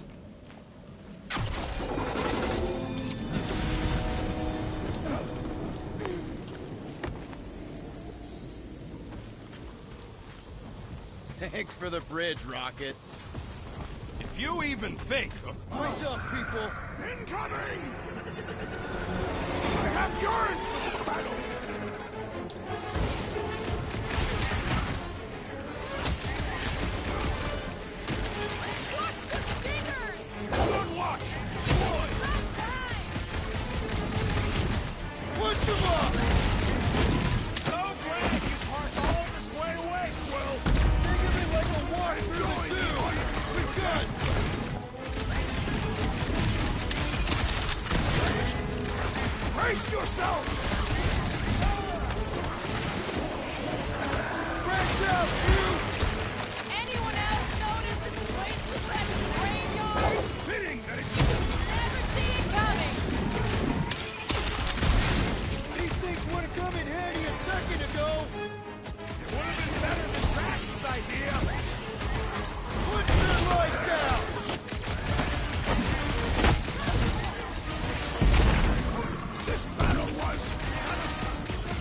Thanks for the bridge, Rocket. If If you even think of... What's up, people? Incoming! I have yearned for this battle! Watch the stingers! Good watch! Boy! Punch him up! So glad you parked all this way away, Quill! Think of it like a walk through the zoo! We're good! Brace yourself! Branch out, you! Anyone else notice this place looks like a graveyard? Fitting that it... Never see it coming! These things would have come in handy a second ago! It would have been better than Drax's idea! Put the lights out! This battle was...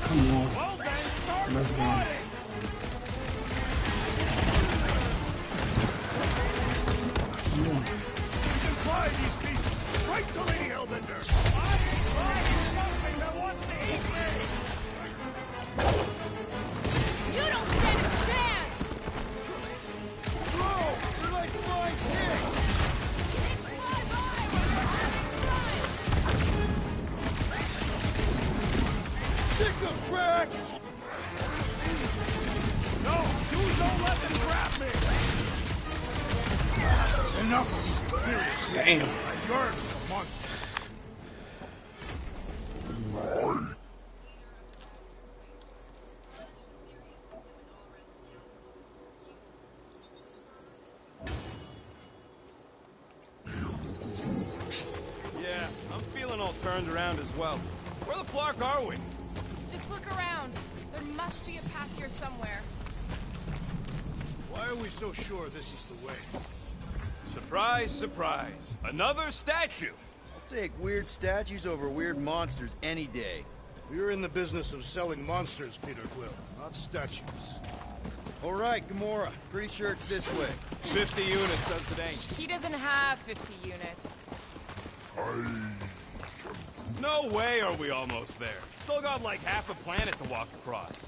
Come on. Well then, start Let's go. spotting! Come on. We can fly these pieces right to Lady Hellbender! I ain't flying something that wants to eat me! You don't stand a chance! Whoa! They're like flying pigs! Things fly by when you're having fun! Sick of Drax! No, you don't let them grab me! Enough of these inferior Damn. I yearn for a month. Yeah, I'm feeling all turned around as well. Where the flark are we? Just look around. There must be a path here somewhere. Why are we so sure this is the way? Surprise, surprise. Another statue. I'll take weird statues over weird monsters any day. We're in the business of selling monsters, Peter Quill, not statues. All right, Gamora. Pretty sure it's this way. 50 units says it ain't. He doesn't have 50 units. No way are we almost there. Still got like half a planet to walk across.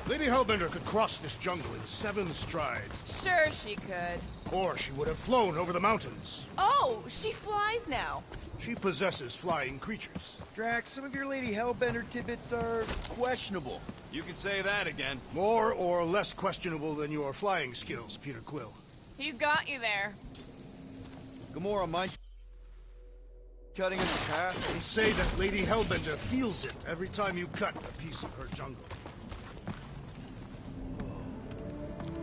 Lady Hellbender could cross this jungle in 7 strides. Sure she could. Or she would have flown over the mountains. Oh, she flies now. She possesses flying creatures. Drax, some of your Lady Hellbender tidbits are questionable. You could say that again. More or less questionable than your flying skills, Peter Quill. He's got you there. Gamora, mind cutting us a path? They say that Lady Hellbender feels it every time you cut a piece of her jungle.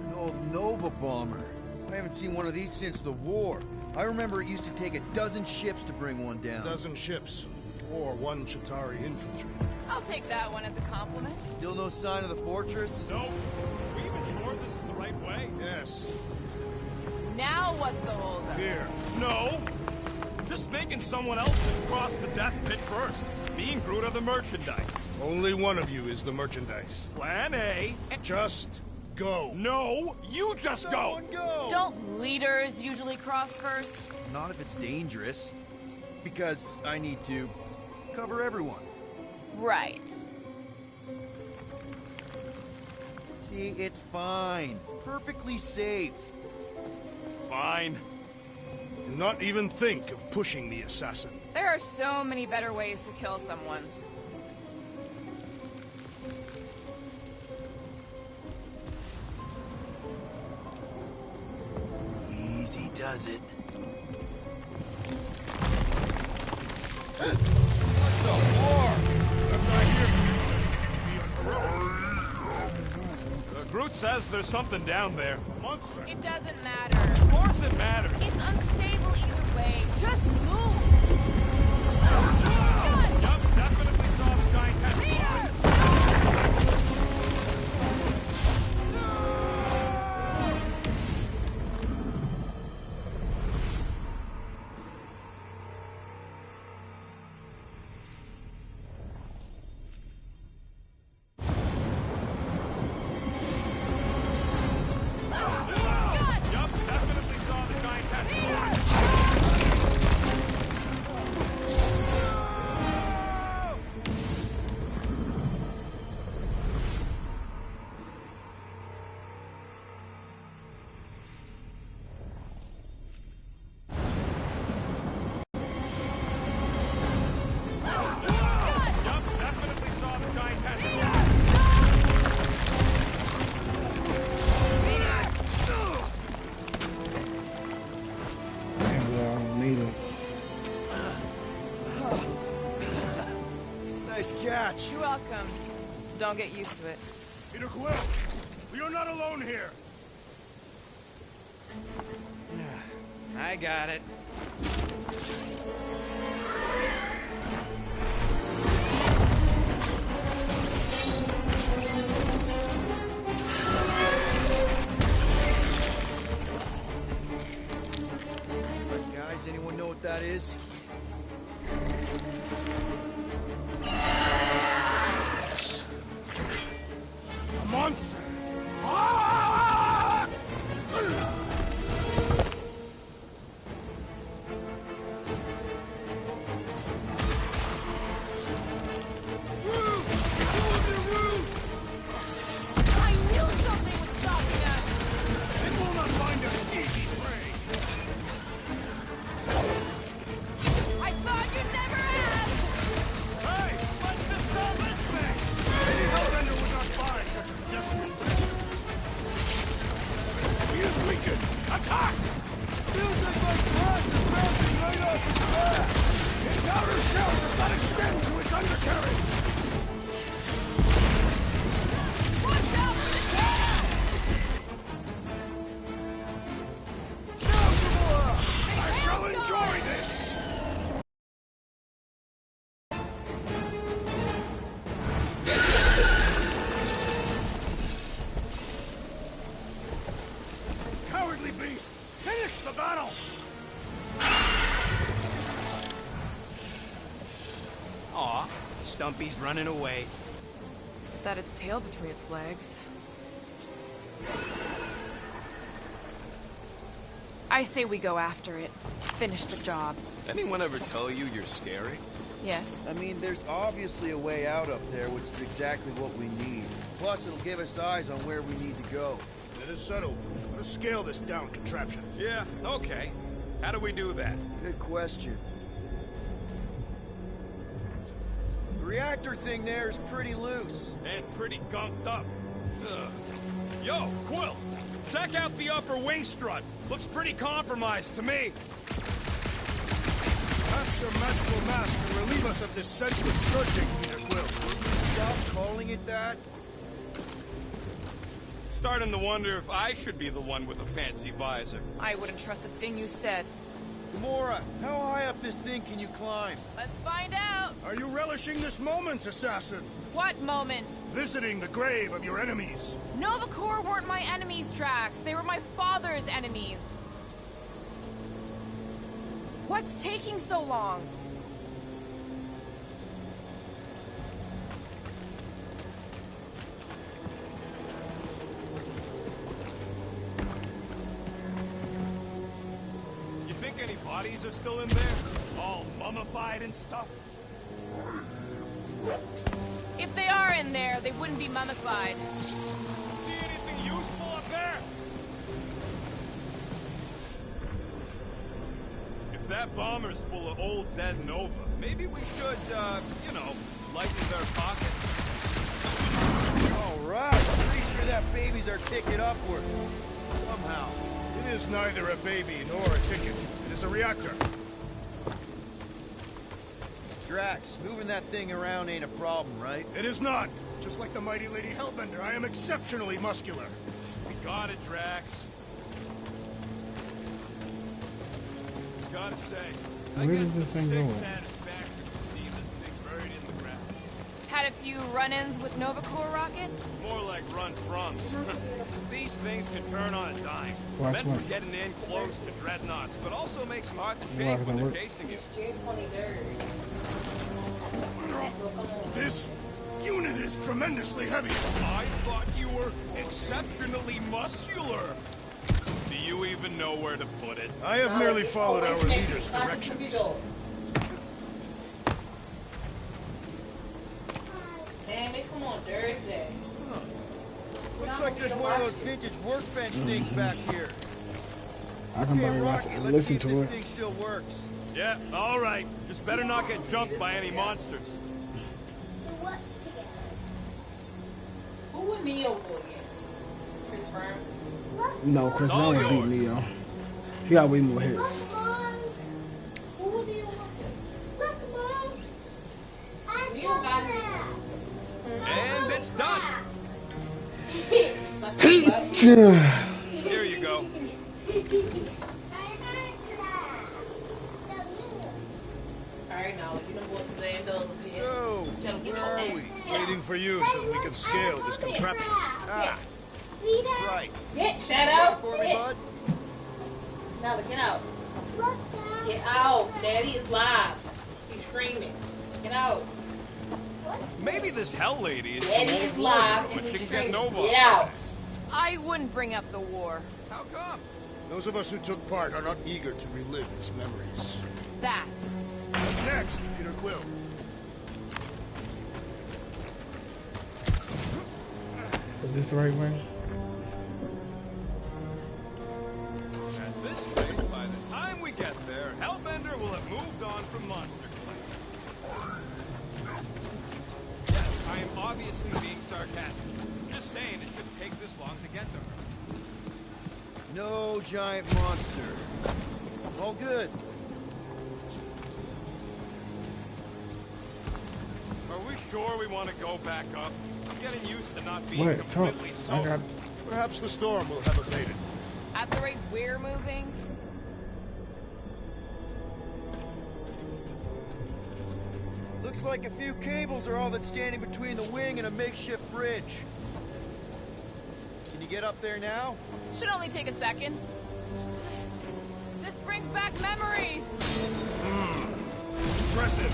An old Nova bomber. I haven't seen one of these since the war. I remember it used to take a dozen ships to bring one down. A dozen ships. Or 1 Chitauri infantry. I'll take that one as a compliment. Still no sign of the fortress? No. Are we even sure this is the right way? Yes. Now what's the holdup? Fear. No. Just thinking someone else had crossed the death pit first. Me and Groot are the merchandise. Only one of you is the merchandise. Plan A. Just go. No, you just go. Go. Don't leaders usually cross first? Not if it's dangerous. Because I need to cover everyone. Right. See, it's fine. Perfectly safe. Fine. Do not even think of pushing the assassin. There are so many better ways to kill someone. Easy does it. Groot says there's something down there. Monster. It doesn't matter. Of course it matters. It's unstable either way. Just move! Yup, definitely saw the giant head. Yup, definitely saw the Nice catch. You're welcome. Don't get used to it. Peter Quill, you're not alone here. I got it. Guys, anyone know what that is? A monster. Ah! I knew something was stopping us! It will not find us easy prey. I thought you'd never ask! Hey, let's just sell this thing. Maybe Hellbender would not buy such a desperate treasure. He is weakened. Attack! Feels like my class is bouncing right off his back. His outer shell does not extend to its undercarriage. Watch out for the tail! Now, Gamora! I shall enjoy this! Cowardly beast! Finish the battle! Aw, Stumpy's running away. That its tail between its legs. I say we go after it. Finish the job. Anyone ever tell you you're scary? Yes. I mean, there's obviously a way out up there, which is exactly what we need. Plus, it'll give us eyes on where we need to go. It is settled. Let us scale this down contraption. Yeah, okay. How do we do that? Good question. The reactor thing there is pretty loose. And pretty gunked up. Ugh. Yo, Quill! Check out the upper wing strut. Looks pretty compromised to me. Perhaps your magical mask can relieve us of this senseless searching, Peter Quill. Will you stop calling it that? Starting to wonder if I should be the one with a fancy visor. I wouldn't trust a thing you said. Gamora, how high up this thing can you climb? Let's find out! Are you relishing this moment, assassin? What moment? Visiting the grave of your enemies. Nova Corps weren't my enemies, Drax. They were my father's enemies. What's taking so long? You think any bodies are still in there? All mummified and stuff? If they are in there, they wouldn't be mummified. See anything useful up there? If that bomber's full of old dead Nova, maybe we should, you know, lighten their pockets. All right, pretty sure that baby's our ticket upward. Somehow. It is neither a baby nor a ticket. It is a reactor. Drax, moving that thing around ain't a problem, right? It is not. Just like the mighty Lady Hellbender, I am exceptionally muscular. We got it, Drax. Gotta say, I Where get is this some thing sick going? satisfaction to see this thing buried in the ground. Had a few run-ins with Nova Corps rocket? More like run-froms. These things can turn on a dime. Watch Meant one. for getting in close to dreadnoughts, but also makes them hard to Watch shake when one. they're chasing you. This unit is tremendously heavy. I thought you were exceptionally muscular. Do you even know where to put it? I have merely followed our leader's directions. Damn it, come on, Thursday. Looks like there's one of those vintage workbench things back here. I can Hey, probably watch Rocky, it and let's see listen if to this it. thing still works. Yeah, all right. Just better not get jumped by any monsters. Who would Neo go again? Chris Brown? No, Chris It's all Brown beat yours. Neo. He got way more hits. Who would Neo go against? Neo got him Here you go. Alright, now, you know what the damn does. So, where are we? Waiting for you so that we can scale this contraption. Ah, right. Get, Shadow. For me, bud. Now, get out. Get out. Daddy is live. He's screaming. Get out. Maybe this hell lady is Daddy some is old live warrior, and but she he's can get screaming. Nova. Get out. I wouldn't bring up the war. How come? Those of us who took part are not eager to relive its memories. That. Up next, Peter Quill. Is this the right way? At this rate, by the time we get there, Hellbender will have moved on from Monster Clay. Yes, I am obviously being sarcastic. Just saying it shouldn't take this long to get there. No giant monster. All good. Are we sure we want to go back up? I'm getting used to not being What? Talk. completely I sober. got. Perhaps the storm will have abated. At the rate we're moving, Looks like a few cables are all that's standing between the wing and a makeshift bridge. Can you get up there now? should only take a second. This brings back memories. Impressive.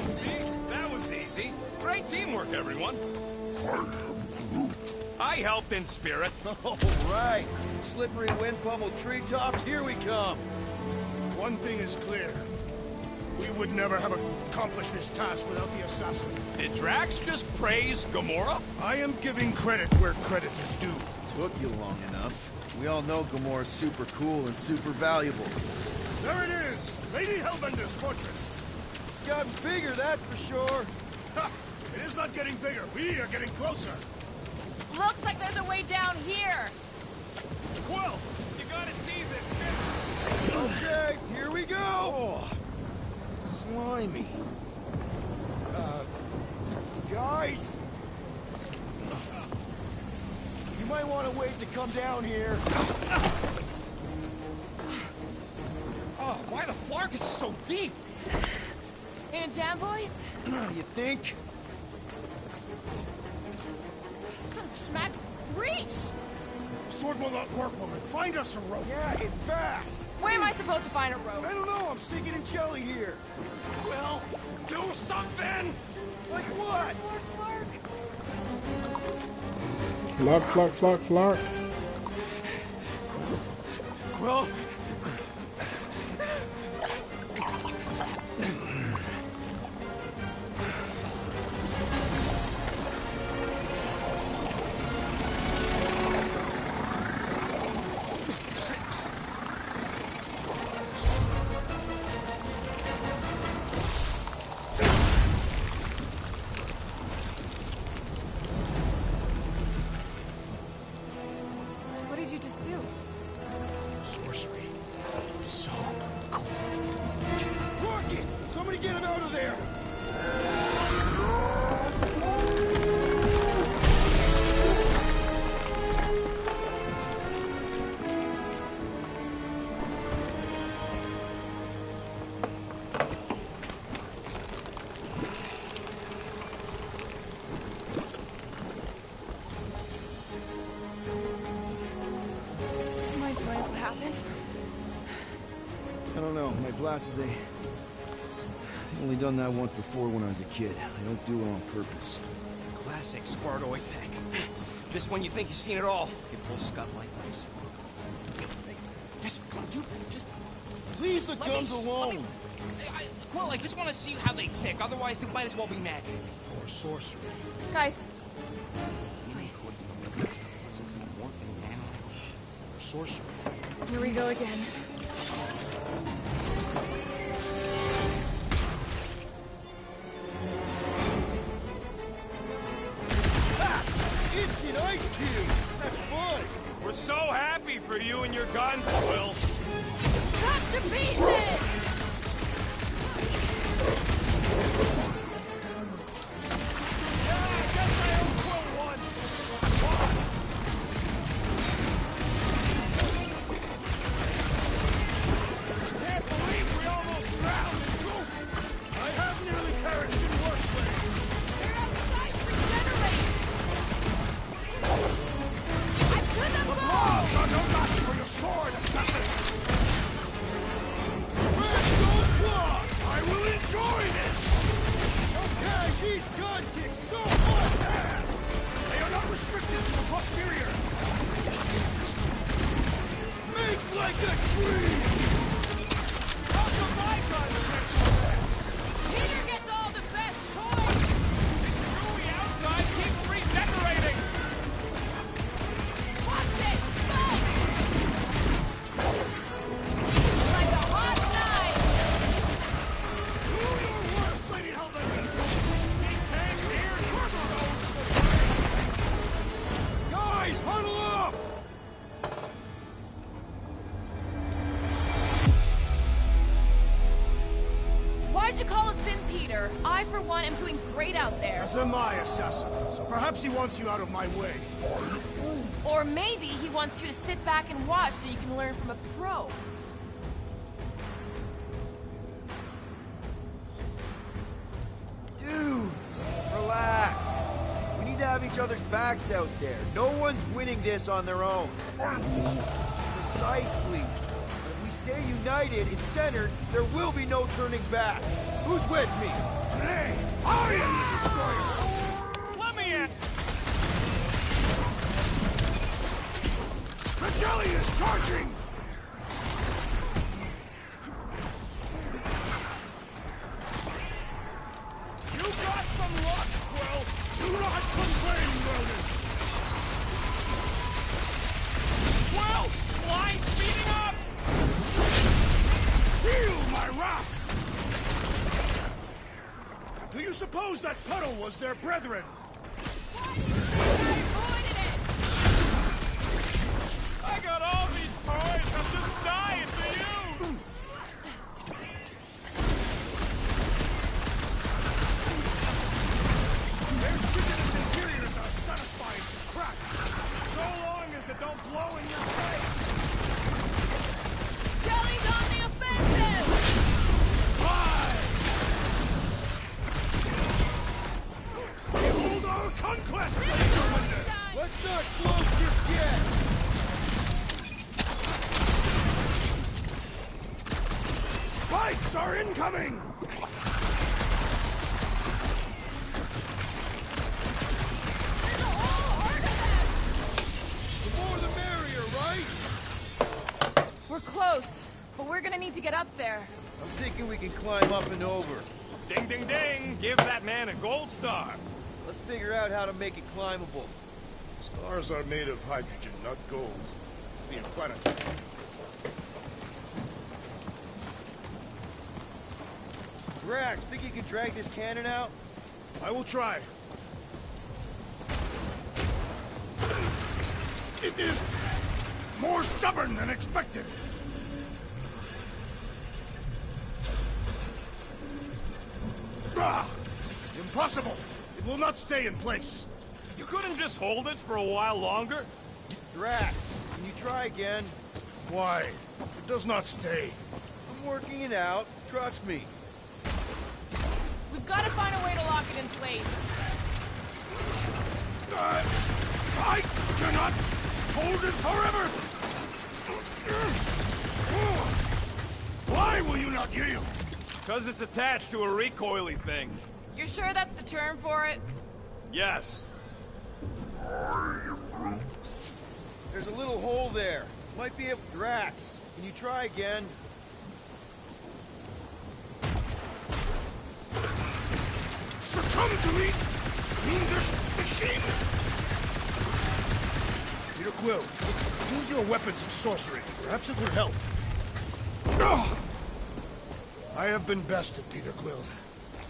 See? That was easy. Great teamwork, everyone. I helped in spirit. All right. Slippery wind pummeled treetops, here we come. One thing is clear. We would never have accomplished this task without the assassin. Did Drax just praise Gamora? I am giving credit where credit is due. Took you long enough. We all know Gamora's super cool and super valuable. There it is! Lady Hellbender's fortress! It's gotten bigger, that's for sure. Ha! It is not getting bigger. We are getting closer. Looks like there's a way down here. Quill, you gotta see this. Okay, here we go. Oh, slimy. Guys! You might want to wait to come down here. Oh, why the Flarkus is so deep? In a jam, boys? You think? Son of a schmack. Reach! Sword will not work, woman. Find us a rope. Yeah, and fast. Where am I supposed to find a rope? I don't know, I'm sinking in jelly here. Quill, do something! Like what? Flark. Quill? What did you just do? Sorcery. So cold. Rocket! Somebody get him out of there! Mind telling us what happened? I don't know, my blasters, they... only done that once before when I was a kid. I don't do it on purpose. Classic Spartoid tech. Just when you think you've seen it all, you pull scut like this. Just come on, dude. Just Leave the let guns alone! Quill, I just want to see how they tick. Otherwise, it might as well be magic. Or sorcery. Guys, DNA code. Some kind of morphing nano. Or sorcery. here we go again. Instant ice cube! That's fun! We're so happy for you and your guns, Quill. Cut to pieces! Yeah, I guess I owe Quill one. Posterior! Make like a tree! How come my guns can't do that? Peter gets all the best toys! Gooey outside keeps redecorating! Watch it! Fight! Like a hot knife! Do your worst, Lady Hellbender! He can't hear your stones! Guys, huddle up! Why'd you call us in, Peter? I, for one, am doing great out there. As am I, Assassin. So perhaps he wants you out of my way. Or maybe he wants you to sit back and watch so you can learn from a pro. Dudes, relax. We need to have each other's backs out there. No one's winning this on their own. Precisely. But if we stay united and centered, there will be no turning back. Who's with me? Today, I am the destroyer! Let me in! The jelly is charging! You got some luck, Quill! Do not complain, Ronan! Quill! Slime speeding up! Feel my wrath! Do you suppose that puddle was their brethren? I got all these toys, I'm just dying to use! Their chitinous interiors are satisfying to crack, So long as it don't blow in your face! Jelly's on the offensive! Behold our conquest, Lady Hellbender! Let's not float just yet. Spikes are incoming! The more the merrier, right? We're close, but we're gonna need to get up there. I'm thinking we can climb up and over. Ding, ding, ding! Give that man a gold star! Let's figure out how to make it climbable. Stars are made of hydrogen, not gold. Be a planetary. Drax, think you can drag this cannon out? I will try. It is more stubborn than expected. Ah! Impossible! It will not stay in place. You couldn't just hold it for a while longer? Drax, can you try again? Why? It does not stay. I'm working it out. Trust me. We've got to find a way to lock it in place. I cannot hold it forever! Why will you not yield? Because it's attached to a recoily thing. You're sure that's the term for it? Yes. There's a little hole there. Might be a Drax. Can you try again? Succumb to me, fiendish machine! Peter Quill, use your weapons of sorcery. Perhaps it will help. I have been bested, Peter Quill.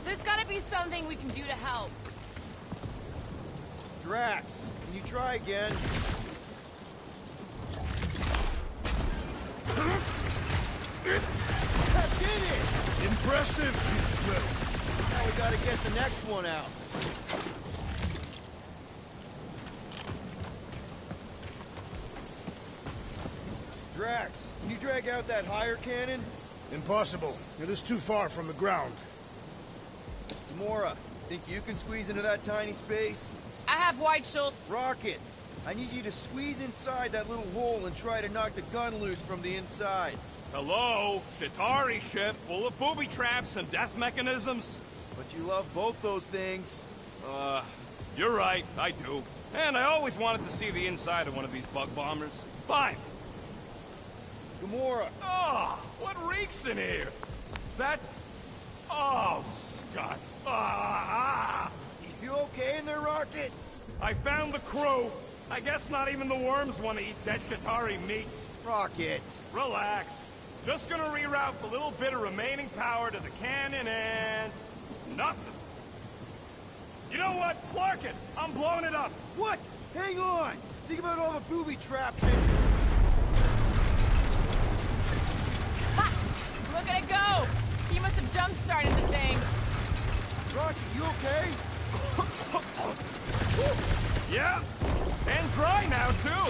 There's got to be something we can do to help. Drax, can you try again? That did it! Impressive, Peter Quill. Now we gotta get the next one out. Drax, can you drag out that higher cannon? Impossible. It is too far from the ground. Gamora, think you can squeeze into that tiny space? I have White Schultz. Rocket, I need you to squeeze inside that little hole and try to knock the gun loose from the inside. Hello? Shatari ship full of booby traps and death mechanisms? But you love both those things. You're right, I do. And I always wanted to see the inside of one of these bug bombers. Fine. Gamora! Oh, what reeks in here? That's... Oh, Scott. Ah! You okay in there, Rocket? I found the crew. I guess not even the worms want to eat dead Chitauri meat. Rocket! Relax. Just gonna reroute the little bit of remaining power to the cannon and... nothing. You know what? Clark it! I'm blowing it up! What? Hang on! Think about all the booby traps and... Ha! Look at it go! He must have jump-started the thing. Rocket, you okay? Yeah, and dry now, too.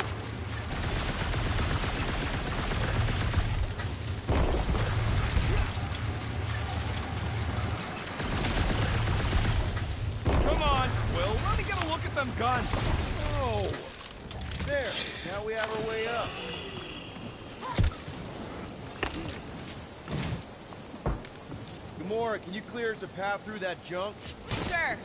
Come on, Quill, let me get a look at them guns. Oh! There, now we have our way up. Gamora, can you clear us a path through that junk? Sure.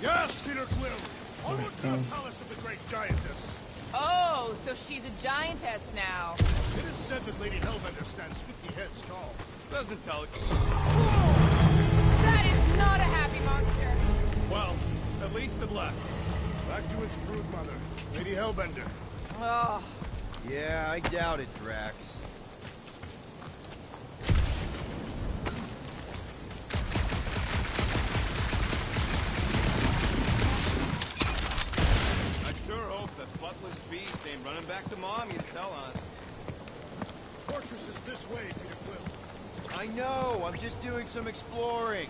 Yes, Peter Quill. Onward to the palace of the great giantess. Oh, so she's a giantess now. It is said that Lady Hellbender stands 50 heads tall. Doesn't tell it. That is not a happy monster. Well, at least it left. Back to its brood mother, Lady Hellbender. Oh. Yeah, I doubt it, Drax. Butler's beast ain't running back to Mommy to tell us. Fortress is this way, Peter Quill. I know, I'm just doing some exploring.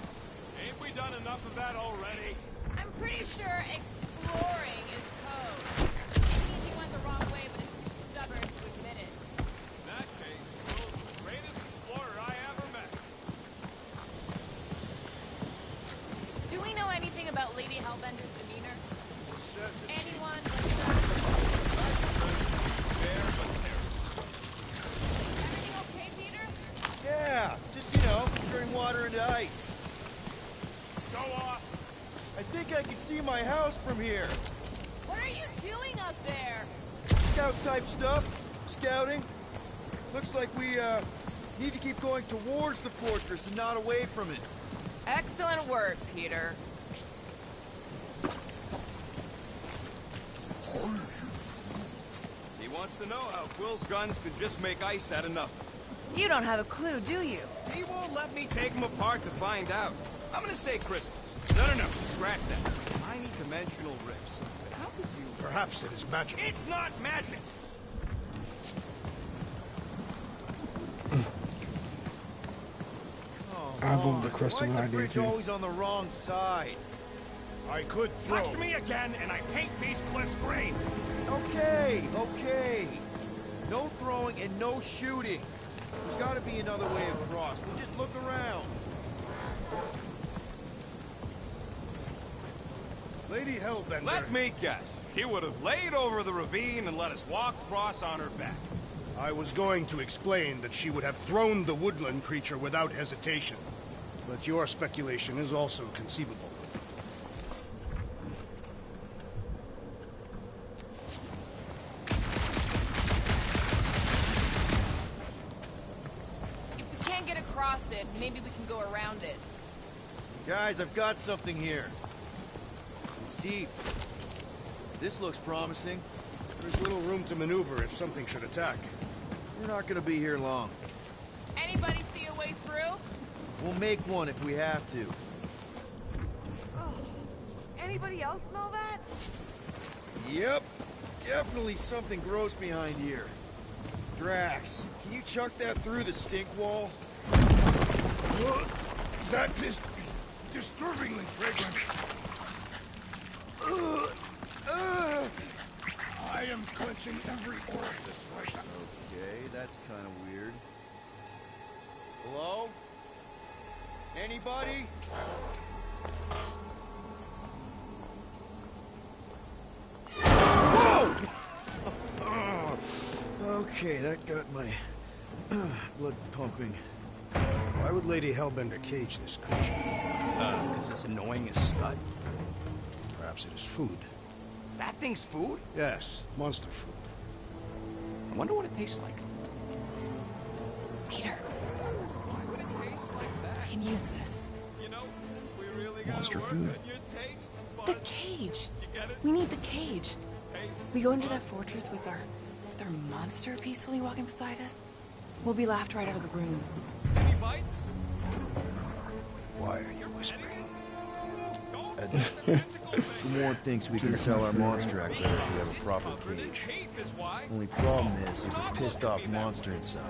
Ain't we done enough of that already? I'm pretty sure exploring is code. It means he went the wrong way, but is too stubborn to admit it. In that case, Quill's the greatest explorer I ever met. Do we know anything about Lady Hellbender's demeanor? Anyone? Everything okay, Peter? Yeah, just, you know, turning water into ice. Show off! I think I can see my house from here. What are you doing up there? Scout-type stuff. Scouting. Looks like we, need to keep going towards the fortress and not away from it. Excellent work, Peter. He wants to know how Quill's guns could just make ice out of nothing. You don't have a clue, do you? He won't let me take them apart to find out. I'm gonna say crystals. No, scratch that. Tiny dimensional rips. But how could you... Perhaps it is magic. It's not magic! I'll move the crystal Why is the idea bridge too. always on the wrong side? I could throw. Touch me again, and I paint these cliffs green! Okay. No throwing and no shooting. There's got to be another way across. We'll just look around. Lady Hellbender. Let me guess. She would have laid over the ravine and let us walk across on her back. I was going to explain that she would have thrown the woodland creature without hesitation. But your speculation is also conceivable. If we can't get across it, maybe we can go around it. Guys, I've got something here. It's deep. This looks promising. There's little room to maneuver if something should attack. We're not gonna be here long. Anybody see a way through? We'll make one if we have to. Oh. Anybody else smell that? Yep. Definitely something gross behind here. Drax, can you chuck that through the stink wall? That is disturbingly fragrant. I am clenching every orifice right now. Okay, that's kind of weird. Hello? Anybody? Whoa! Okay, that got my blood pumping. Why would Lady Hellbender cage this creature? 'Cause it's annoying as scud. perhaps it is food. That thing's food? Yes, monster food. I wonder what it tastes like. Peter, Why would it taste like I that? can use this. You know, we really gotta Monster work food? on your taste The buds. cage. You get it? We need the cage. Taste We go into that fortress with our monster peacefully walking beside us. We'll be laughed right out of the room. Any bites? Why are you whispering? More thinks we can sell our monster act better if we have a proper cage. Only problem is there's a pissed off monster inside.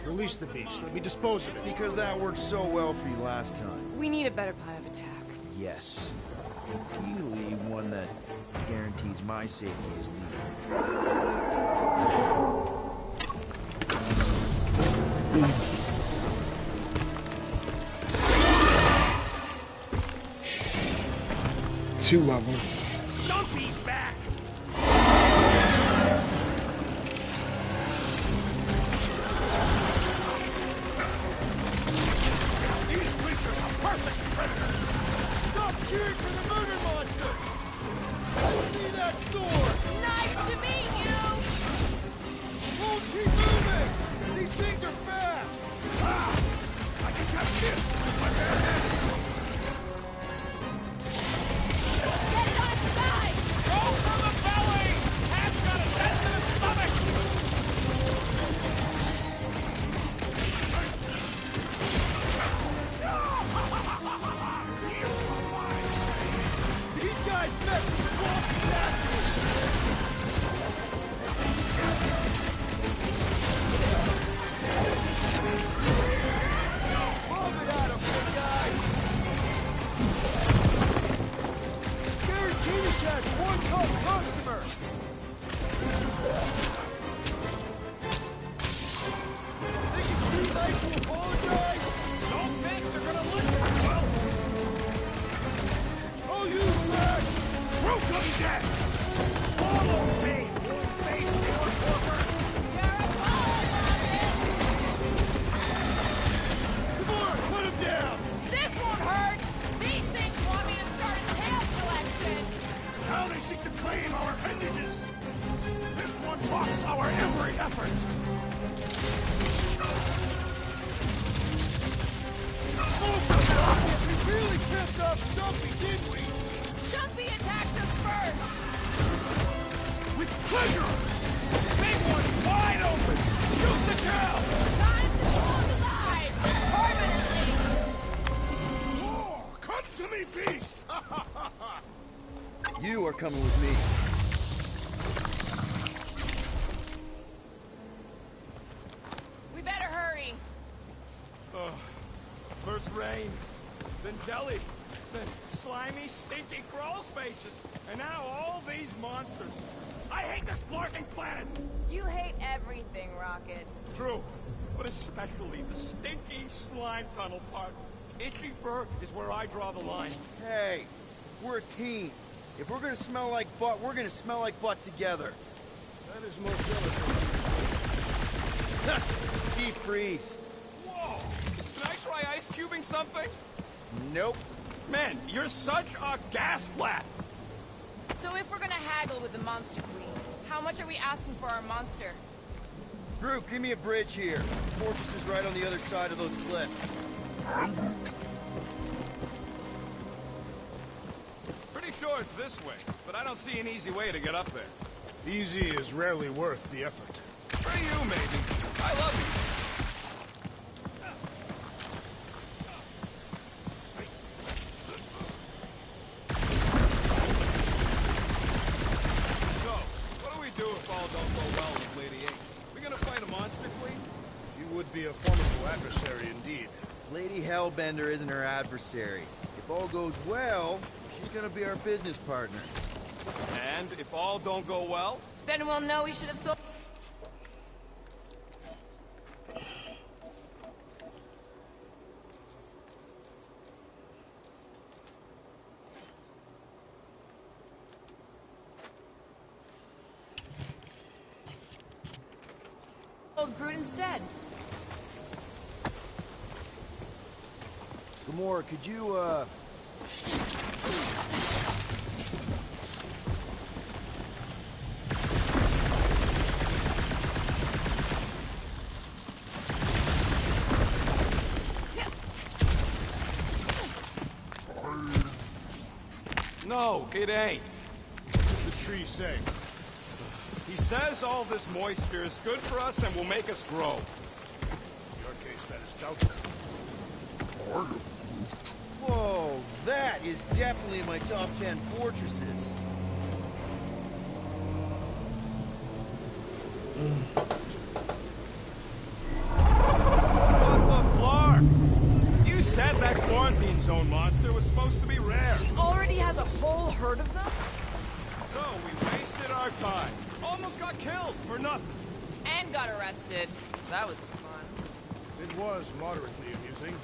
Release the beast. Let me dispose of it. Because that worked so well for you last time. We need a better plan of attack. Yes. Ideally, one that guarantees my safety as leader. Two of them. Stumpy's back! These creatures are perfect predators! Stop cheering for the murder monsters! See that sword! Nice to meet you! Won't keep moving! These things are fast! Ah! I can catch this with my bare hands! Get it on its side! Go for the belly! Cat's got a sensitive stomach! These guys met with the wrong Move it at him, big guy! Scared kitty cat's one top customer! Think it's too late to apologize? Don't think they're gonna listen, well... I'll use Rex! Root them dead! Swallow pain, you face door walker! Come on, put him down! This one hurts! These things want me to start a tail collection! Now they seek to claim our appendages! This one mocks our every effort! We really pissed off Stumpy, didn't we? Stumpy attacked us first! With pleasure! Big one's wide open! Shoot the cow! Time to close his eyes! Permanently! Oh, come to me, beast! You are coming with me. We better hurry! First rain, then jelly, then slimy, stinky crawl spaces, and now all these monsters. I hate this blarking planet! You hate everything, Rocket. True, but especially the stinky slime tunnel part. Itchy fur is where I draw the line. Hey, we're a team. If we're gonna smell like butt, we're gonna smell like butt together. That is most delicate. Deep freeze. Whoa! Can I try ice cubing something? Nope. Man, you're such a gas flat! So if we're gonna haggle with the monster queen, how much are we asking for our monster? Group, give me a bridge here. The fortress is right on the other side of those cliffs. Pretty sure it's this way, but I don't see an easy way to get up there. Easy is rarely worth the effort. For you, maybe. I love you. So, what do we do if all don't go well with Lady 8? We gonna fight a monster queen? You would be a formidable adversary indeed. Lady Hellbender isn't her adversary. If all goes well, she's gonna be our business partner. And if all don't go well? Then we'll know we should have sold. Groot instead. Gamora, could you, No, it ain't. The tree say. He says all this moisture is good for us and will make us grow. In your case, that is doubtful. Whoa, that is definitely in my top 10 fortresses. What the flark? You said that quarantine zone monster was supposed to be rare. She already has a whole herd of them? So we wasted our time. Almost got killed for nothing. And got arrested. That was fun. It was moderately amusing.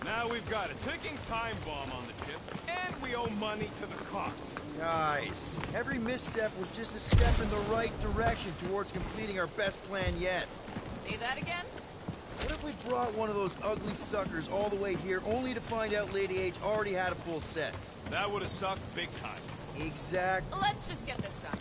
Now we've got a ticking time bomb on the tip, and we owe money to the cops. Guys, every misstep was just a step in the right direction towards completing our best plan yet. Say that again? What if we brought one of those ugly suckers all the way here only to find out Lady H already had a full set? That would have sucked big time. Exactly. Let's just get this done.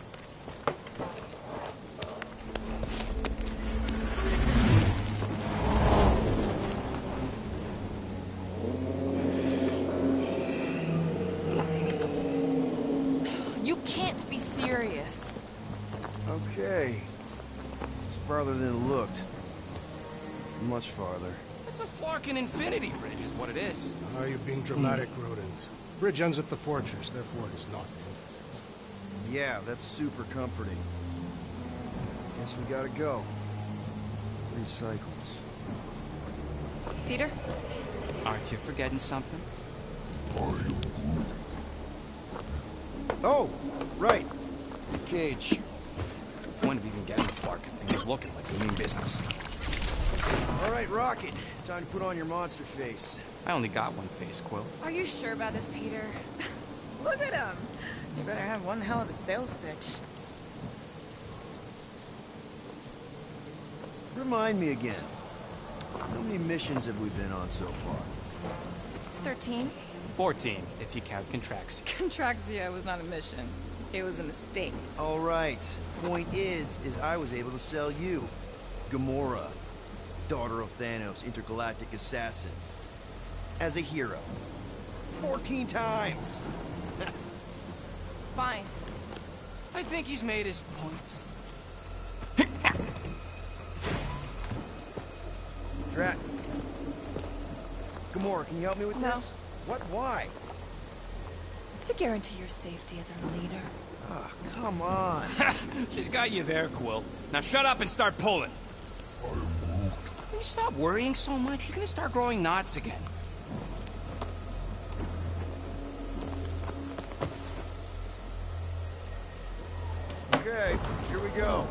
You can't be serious. Okay. It's farther than it looked. Much farther. It's a flarkin' infinity bridge is what it is. Are you being dramatic, Rodent? Bridge ends at the fortress, therefore it is not infinite. Yeah, that's super comforting. Guess we gotta go. 3 cycles. Peter? Aren't you forgetting something? Oh, right. Cage. Point of even getting the flarkin' thing is looking like we mean business. All right, Rocket. Time to put on your monster face. I only got one face, Quill. Are you sure about this, Peter? Look at him. You better have one hell of a sales pitch. Remind me again. How many missions have we been on so far? 13? 14, if you count Contraxia. Contraxia was not a mission. It was a mistake. All right. Point is I was able to sell you. Gamora. Daughter of Thanos, intergalactic assassin. As a hero. 14 times! Fine. I think he's made his point. Drat. Gamora, can you help me with No. this? What? Why? To guarantee your safety as our leader. Ah, come on. She's got you there, Quill. Now shut up and start pulling. Will you stop worrying so much? You're gonna start growing knots again. Okay, here we go.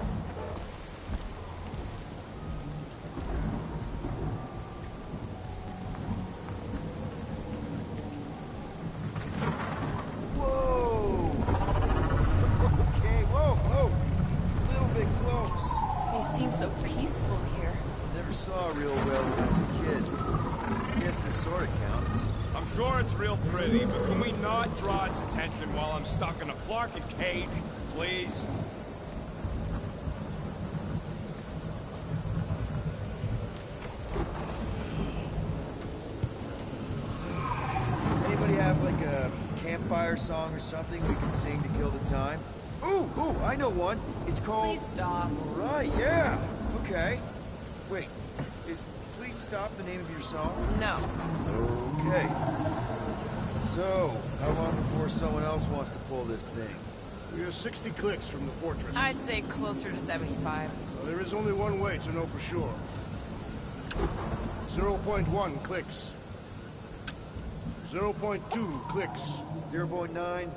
Whoa! Okay, whoa! A little bit close. You seem so peaceful here. Never saw real well when I was a kid. Guess this sort of counts. I'm sure it's real pretty, but can we not draw its attention while I'm stuck in a flarkin' cage, please? Does anybody have like a campfire song or something we can sing to kill the time? Ooh, I know one. It's called... Please stop. Right, yeah. Okay. Wait, is Please Stop the name of your song? No. Okay. So, how long before someone else wants to pull this thing? We are 60 clicks from the fortress. I'd say closer to 75. Well, there is only one way to know for sure. 0.1 clicks. 0.2 clicks. 0.9,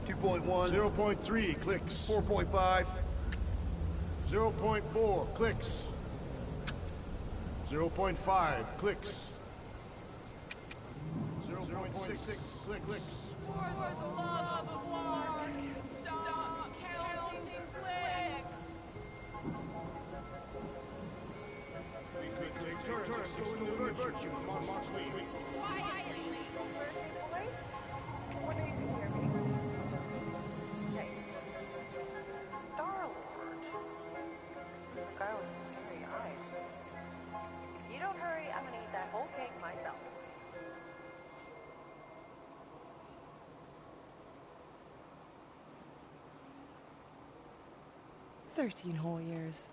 2.1, 0.3 clicks. 4.5, 0.4 clicks. 0.5 clicks. 0.6 clicks. For the love of Lord, stop counting clicks. We could take turns extolling your virtues on March week. Quietly. What are you here? Hey. Star-Lord. The guy with the scary eyes. You don't hurry, I'm gonna eat that whole cake myself. 13 whole years.